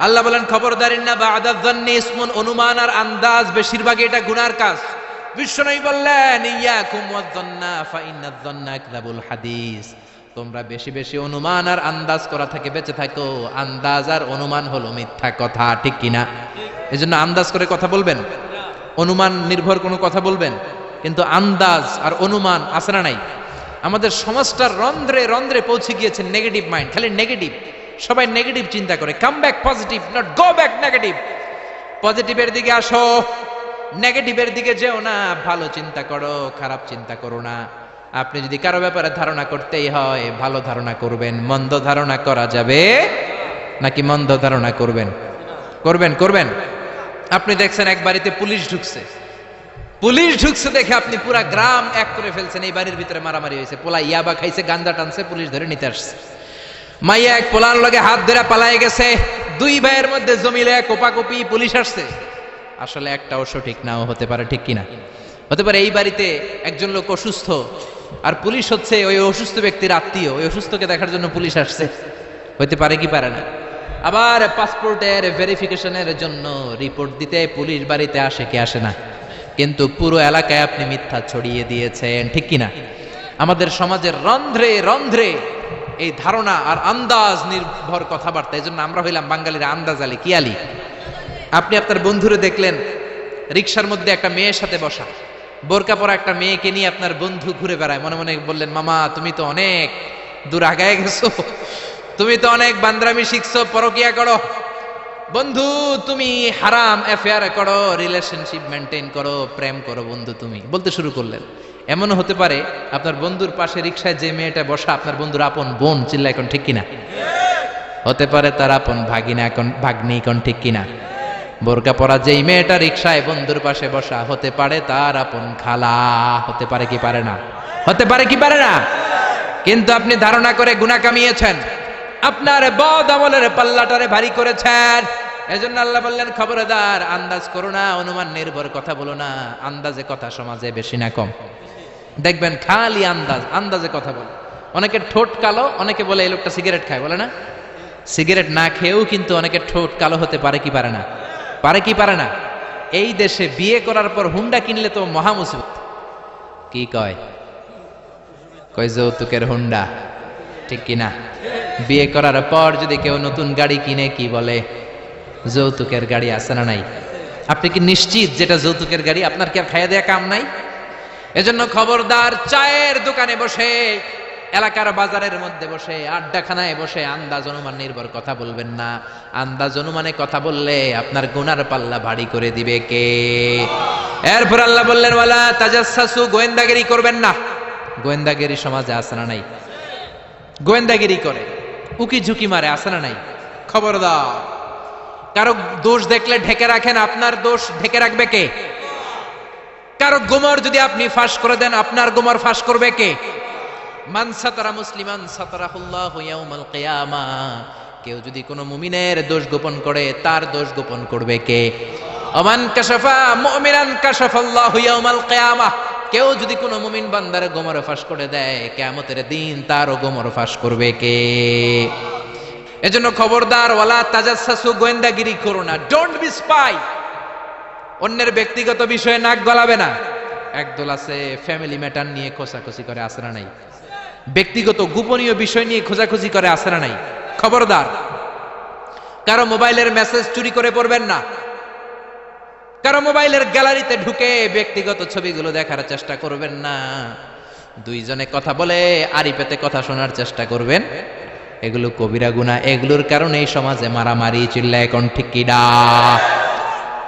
আল্লাহ বলেন খবরদার, ইন্না বা'দা যান্নি ইসমুন, অনুমান আর আন্দাজ বেশিরভাগই এটা গুনার কাজ। বিশ্বনবী বললেন ইয়াকুম ওয়ায-যান্না ফা ইন্নায-যান্না আকযাবুল হাদিস, তোমরা বেশি বেশি অনুমান আর আন্দাজ করা থেকে বেঁচে থাকো। আন্দাজ আর অনুমান হলো মিথ্যা কথা, ঠিক কিনা? এজন্য আন্দাজ করে কথা বলবেন, অনুমান নির্ভর কোনো কথা বলবেন, কিন্তু আন্দাজ আর অনুমান আছে না নাই? আমাদের সমাজটার রন্ধ্রে রন্ধ্রে পৌঁছে গিয়েছে নেগেটিভ মাইন্ড, খালি নেগেটিভ, সবাই নেগেটিভ চিন্তা করে। Come back positive, not go back negative. পজিটিভের দিকে আসো, নেগেটিভের দিকে যেও না। ভালো চিন্তা করো, খারাপ চিন্তা করো না। আপনি যদি কারো ব্যাপারে ধারণা করতেই হয়, ভালো ধারণা করবেন। মন্দ ধারণা করা যাবে নাকি মন্দ ধারণা করবেন? করবেন। আপনি দেখছেন এক বাড়িতে পুলিশ ঢুকছে দেখে আপনি পুরা গ্রাম এক করে ফেলছেন। এই বাড়ির ভিতরে মারামারি হয়েছে, পোলা ইয়াবা খাইছে, গাঞ্জা টানছে, পুলিশ ধরে নিতে আসছে। মাইয়া এক পোলার লগে হাত ধরে পালায়ে গেছে, দুই ভাইয়ের মধ্যে জমিলে কোপাকুপি, পুলিশ আসছে। আসলে একটাও সঠিক নাও হতে পারে, ঠিক কিনা? হতে পারে এই বাড়িতে একজন লোক অসুস্থ, আর পুলিশ হচ্ছে ওই অসুস্থ ব্যক্তির আত্মীয়, ওই অসুস্থকে দেখার জন্য পুলিশ আসছে। হতে পারে কি পারে না? আবার পাসপোর্টের ভেরিফিকেশনের জন্য রিপোর্ট দিতে পুলিশ বাড়িতে আসে কি আসে না? কিন্তু পুরো এলাকায় আপনি মিথ্যা ছড়িয়ে দিয়েছেন, ঠিক কিনা? আমাদের সমাজের রন্ধ্রে রন্ধ্রে এই ধারণা আর আন্দাজ নির্ভর কথাবার্তা। এই জন্য আমরা হইলাম বাঙালিরা আন্দাজ আলী, কি আলী? আপনি আপনার বন্ধুরে দেখলেন রিক্সার মধ্যে একটা মেয়ের সাথে বসা, বোরকা পরা একটা মেয়েকে নিয়ে আপনার বন্ধু ঘুরে বেড়ায়। মনে মনে বললেন, মামা তুমি তো অনেক দূর আগায় গেছো, তুমি তো অনেক বান্দরামি শিখছো, পরকিয়া করো। বন্ধু তুমি হারাম অ্যাফেয়ার করো, রিলেশনশিপ মেনটেন করো, প্রেম করো বন্ধু তুমি, বলতে শুরু করলেন। এমনও হতে পারে আপনার বন্ধুর পাশে রিক্সায় যে মেয়েটা বসা আপনার বন্ধুর আপন বোন, চিল্লা এখন ঠিক কিনা? হতে পারে তার আপন ভাগিনা, এখন ভাগ্নি, এখন ঠিক কিনা? বোরকা পরা যেই মেয়েটা রিক্সায় বন্ধুর পাশে বসা, হতে পারে তার আপন খালা। হতে পারে কি পারে না? হতে পারে কি পারে না? কিন্তু আপনি ধারণা করে গুনাহ কামিয়েছেন, আপনার বদ আমলের পাল্লাটারে ভারী করেছেন। এজন্য আল্লাহ বললেন খবরদার, আন্দাজ করো না, অনুমান নির্ভর কথা বলো না। আন্দাজে কথা সমাজে বেশি না কম? দেখবেন খালি আন্দাজে কথা বলে। অনেকে ঠোঁট কালো, অনেকে বলে এই লোকটা সিগারেট খায়, বলে না? সিগারেট না খেয়েও কিন্তু অনেকে ঠোঁট কালো হতে পারে কি পারে না? পারে কি পারে না? এই দেশে বিয়ে করার পর হুন্ডা কিনলে তো মহা মুসিবত। কি কয় যৌতুকের হুন্ডা, ঠিক কিনা? বিয়ে করার পর যদি কেউ নতুন গাড়ি কিনে, কি বলে? যৌতুকের গাড়ি। আছে না নাই? আপনি কি নিশ্চিত যেটা যৌতুকের গাড়ি? আপনার কি আর খাইয়া দেয়া কাম নাই? এজন্য খবরদার, চায়ের দোকানে বসে, এলাকার বাজারের মধ্যে বসে, আড্ডাখানায় বসে আন্দাজ অনুমান নির্ভর কথা বলবেন না। আন্দাজ অনুমানে কথা বললে আপনার গুনার পাল্লা ভারী করে দিবে কে? এরপর আল্লাহ বললেন ওয়ালা তাজাসসু, গোয়েন্দাগিরি করবেন না। গোয়েন্দাগিরি সমাজে আছে না নাই? গোয়েন্দাগিরি করে, উকি ঝুঁকি মারে, আছে না নাই? খবরদার, কারো দোষ দেখলে ঢেকে রাখেন, আপনার দোষ ঢেকে রাখবে কে? কারো গোমর যদি আপনি ফাঁস করে দেন, আপনার গোমর ফাঁস করবে কে? মান সাতারা মুসলিমান সাতারাহুল্লাহু ইয়াউমাল কিয়ামা, কেউ যদি কোনো মুমিনের দোষ গোপন করে, তার দোষ গোপন করবে কে? ওমান কাশাফা মুমিনান কাশাফাল্লাহু ইয়াউমাল কিয়ামা, কেউ যদি কোনো মুমিন বান্দার গোমর ফাঁস করে দেয়, কিয়ামতের দিন তারও গোমর ফাঁস করবে কে? এজন্য খবরদার, ওয়ালা তাজাসসু, গোয়েন্দাগিরি করো না। Don't B spy. অন্যের ব্যক্তিগত বিষয়ে নাক গলাবে না। একদল আছে ফ্যামিলি ম্যাটার নিয়ে খোঁচাখুচি করে, আছে না নাই? ব্যক্তিগত গোপনীয় বিষয় নিয়ে খোঁজাখুঁজি করে, আছে না নাই? খবরদার, কারো মোবাইলের মেসেজ চুরি করে পড়বেন না। কারো মোবাইলের গ্যালারিতে ঢুকে ব্যক্তিগত ছবিগুলো দেখার চেষ্টা করবেন না। দুইজনে কথা বলে আড়ি পেতে কথা শোনার চেষ্টা করবেন, এগুলো কবিরা গুনাহ। এগুলোর কারণে এই সমাজে মারামারি, চিল্লা এখন ঠিক কিনা?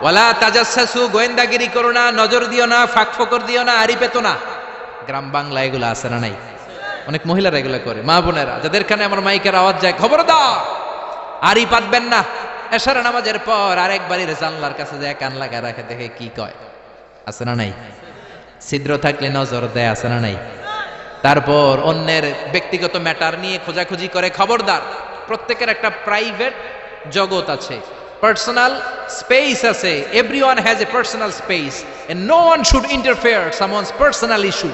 ওয়ালা তাজাসসু, গোয়েন্দাগিরি করো না, নজর দিও না, ফাঁক ফোকর দিও না, আড়ি পেতো না। গ্রাম বাংলা এগুলো আছে না নাই? অনেক মহিলারা এগুলো করে। মা বোনেরা, যাদের কানে আমার মাইকের আওয়াজ যায়, খবরদার, আড়ি পাতবেন না। এশার নামাজের পর আরেক বাড়ির জানলার কাছে যায় কান লাগা রাখে, দেখে কি কয়, আছে না নাই? ছিদ্র থাকলে নজর দেয়, আছে না নাই? তারপর অন্যের ব্যক্তিগত ম্যাটার নিয়ে খোঁজাখুঁজি করে। খবরদার, প্রত্যেকের একটা প্রাইভেট জগৎ আছে, পার্সোনাল স্পেস আছে। Everyone has a personal space and no one should interfere someone's personal issue.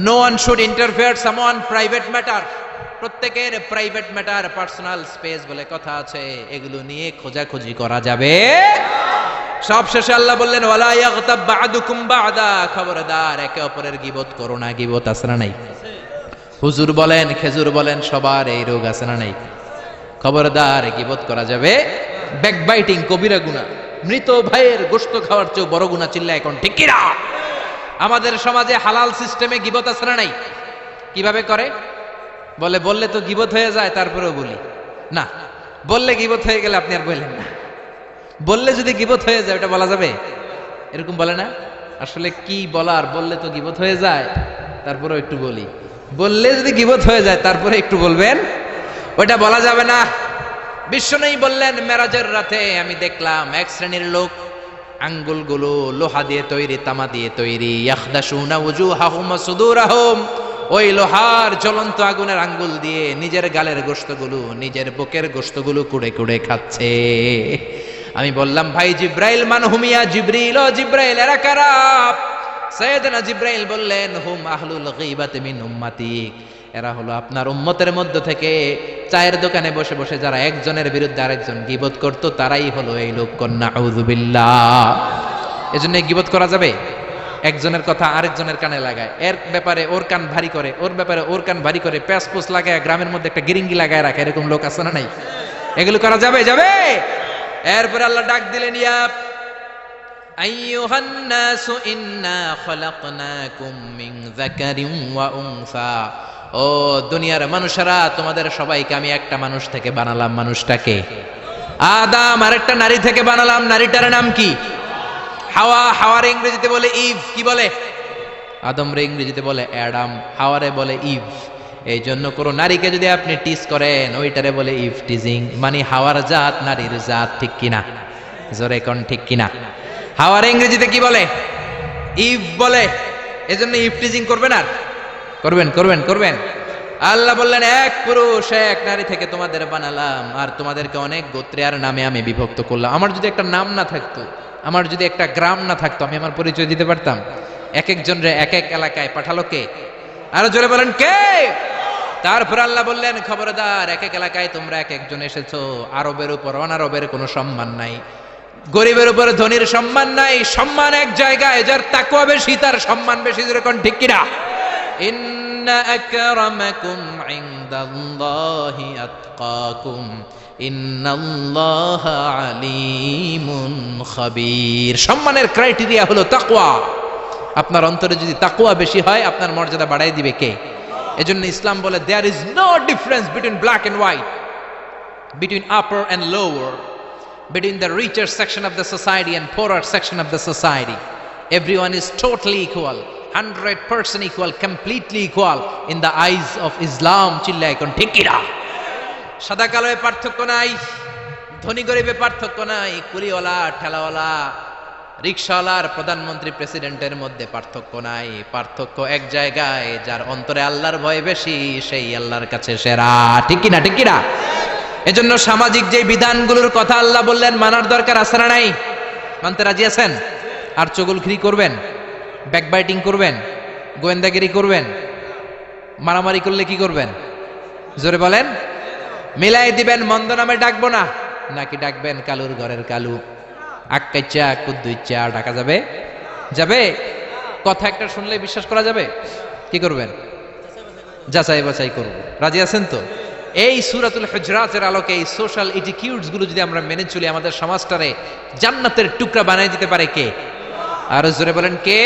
No one should interfere someone private matter. প্রত্যেকের প্রাইভেট ম্যাটার, পার্সোনাল স্পেস বলে কথা আছে, এগুলো নিয়ে খোঁজাখুঁজি করা যাবে। সব শেষে আল্লাহ বললেন ওয়ালা ইয়াগতাব বা'দুকুম বা'দা, খবরদার একে অপরের গীবত করো না। গীবত আছে না নাই? হুজুর বলেন, খেজুর বলেন, সবার এই রোগ আছে না নাই? খবরদার গীবত করা যাবে। ব্যাকবাইটিং কবিরা গুনাহ, মৃত ভাইয়ের গোশত খাওয়ার চেয়ে বড় গুনাহ। চিল্লা এখন ঠিক কি না? আমাদের সমাজে হালাল সিস্টেমে গীবত আছে না নাই? কিভাবে করে? বললে তো গীবত হয়ে যায়, তারপরেও বলি না। বললে গীবত হয়ে গেলে আপনি আর বললেন না। বললে যদি গীবত হয়ে যায় ওটা বলা যাবে? এরকম বলে না? আসলে কি বলার, বললে তো গীবত হয়ে যায় তারপরেও একটু বলি। বললে যদি গীবত হয়ে যায় তারপরে একটু বলবেন, ওটা বলা যাবে না। বিশ্বনবী বললেন মেরাজের রাতে আমি দেখলাম এক শ্রেণীর লোক আঙ্গুলগুলো লোহা দিয়ে তৈরি, তামা দিয়ে তৈরি। ইয়াখদাশুনা ওয়ুজুহাহুম ওয়া সুদুরাহুম, ওই লোহার জ্বলন্ত আগুনের আঙ্গুল দিয়ে নিজের গালের গোশতগুলো, নিজের বুকের গোশতগুলো কুড়ে কুড়ে খাচ্ছে। আমি বললাম ভাই জিব্রাইল, মান হুমিয়া জিবরিল, ও জিব্রাইল এরা কারা? সাইয়েদনা জিব্রাইল বললেন হুম আহলুল গীবাতি মিন উম্মতিক, এরা হলো আপনার উম্মতের মধ্য থেকে চায়ের দোকানে বসে বসে যারা একজনের বিরুদ্ধে আরেকজন গীবত করত, তারাই হলো এই লোক। নাউযু বিল্লাহ। এজন্য গীবত করা যাবে? একজনের কথা আরেকজনের কানে লাগায়, এর ব্যাপারে ওর কান ভারী করে, ওর ব্যাপারে ওর কান ভারী করে, প্যাসপোস লাগায় গ্রামের মধ্যে একটা গিরিঙ্গি লাগায় রাখে, এরকম লোক আছে না নাই? এগুলো করা যাবে? যাবে। এরপর আল্লাহ ডাক দিলেন ইয়া আইয়ুহান নাসু ইন্না খলাকনাকুম মিন যাকারিন ওয়া উনসা, ও দুনিয়ার মানুষেরা তোমাদের সবাইকে আমি একটা মানুষ থেকে বানালাম। মানুষটাকে আদম, আর একটা নারী থেকে বানালাম। নারীটার নাম কি? হাওয়া। হাওয়ার ইংরেজিতে বলে ইভ। কি বলে? আদম রে ইংরেজিতে বলে অ্যাডাম, হাওয়ারে বলে ইভ। এই জন্য কোনো নারীকে যদি আপনি টিজ করেন ওইটারে বলে ইভ টিজিং, মানে হাওয়ার জাত নারীর জাত। ঠিক কিনা? জোরে কোন ঠিক কিনা? হাওয়ার ইংরেজিতে কি বলে? ইভ বলে। এজন্য ইভ টিজিং করবেন। আর করবেন করবেন করবেন। আল্লাহ বললেন এক পুরুষ এক নারী থেকে তোমাদের বানালাম, আর তোমাদেরকে অনেক গোত্রে আর নামে আমি বিভক্ত করলাম। আমার যদি একটা নাম না থাকতো, আমার যদি একটা গ্রাম না থাকতো, আমি আমার পরিচয় দিতে পারতাম? এক একজন রে এক এক এলাকায় পাঠালো কে? আরো জোরে বলেন কে? তারপর আল্লাহ বললেন খবরদার, এক এক এলাকায় তোমরা এক একজন এসেছো। আরবের উপর অনারবের কোনো সম্মান নাই, গরিবের উপর ধনীর সম্মান নাই। সম্মান এক জায়গায়, যার তাকওয়া বেশি তার সম্মান বেশি। যেরকম ঠিক কিনা? ইন্না আকরামাকুম ইনদাল্লাহি আতকাকুম ইন্নাল্লাহা আলিমুন খাবীর। সম্মানের ক্রাইটেরিয়া হলো তাকওয়া। আপনার অন্তরে যদি তাকওয়া বেশি হয়, আপনার মর্যাদা বাড়াই দিবে কে? এজন্য ইসলাম বলে there is no difference between black and white, between upper and lower, between the richer section of the society and poorer section of the society. Everyone is totally equal, 100% equal, completely equal in the eyes of Islam. চিল্লায় কোন ঠিক কি না? সাদা কালোয় পার্থক্য নাই, ধনী গরিবে পার্থক্য নাই, কুলিওয়ালা ঠেলাওয়ালা রিকশাওয়ালার প্রধানমন্ত্রী প্রেসিডেন্টের মধ্যে পার্থক্য নাই। পার্থক্য এক জায়গায়, যার অন্তরে আল্লাহর ভয় বেশি সেই আল্লাহর কাছে সেরা। ঠিক কি না? ঠিক কি না? এজন্য সামাজিক যে বিধানগুলোর কথা আল্লাহ বললেন মানার দরকার আছে না নাই? মানতে রাজি আছেন? আর চগলখড়ি করবেন, ব্যাকবাইটিং করবেন, গোয়েন্দাগিরি করবেন, মারামারি করলে কি করবেন? জোরে বলেন। মিলাই দিবেন, মন্দ নামে ডাকবো না, নাকি ডাকবেন কালুর ঘরের কালু? আক্কাইচা কুদ্দুইচা ডাকা যাবে? যাবে? কথা একটা শুনলে বিশ্বাস করা যাবে? কি করবেন? যাচাই বাছাই করব। রাজি আছেন তো? এই সূরাতুল হুজরাতের আলোকে এই সোশ্যাল এটিকিউডস গুলো যদি আমরা মেনে চলি, আমাদের সমাজটারে জান্নাতের টুকরা বানিয়ে দিতে পারে কে? আর জোরে বলেন কে?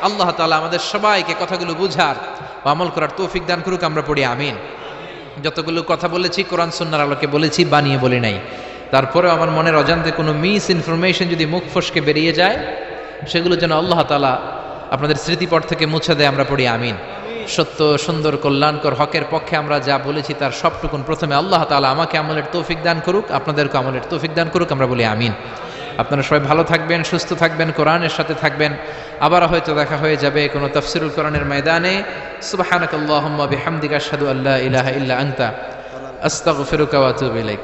আল্লাহ তাআলা আমাদের সবাইকে কথাগুলো বুঝার ও আমল করার তৌফিক দান করুক। আমরা পড়ি আমিন। যতগুলো কথা বলেছি কোরআন সুন্নাহর আলোকে বলেছি, বানিয়ে বলি নাই। তারপরেও আমার মনের অজান্তে কোনো মিস ইনফরমেশন যদি মুখ ফসকে বেরিয়ে যায়, সেগুলো যেন আল্লাহ তাআলা আপনাদের স্মৃতিপট থেকে মুছে দেয়। আমরা পড়ি আমিন। সত্য, সুন্দর, কল্যাণকর, হকের পক্ষে আমরা যা বলেছি তার সবটুকুন প্রথমে আল্লাহ তাআলা আমাকে আমলের তৌফিক দান করুক, আপনাদেরকে আমলের তৌফিক দান করুক। আমরা বলি আমিন। আপনারা সবাই ভালো থাকবেন, সুস্থ থাকবেন, কোরআনের সাথে থাকবেন। আবার হয়তো দেখা হয়ে যাবে কোনো তাফসীরুল কোরআনের ময়দানে। সুবহানাকাল্লাহুম্মা বিহামদিকা আশহাদু আল্লা ইলাহা ইল্লা আনতা আস্তাগফিরুকা ওয়া আতুবু ইলাইক।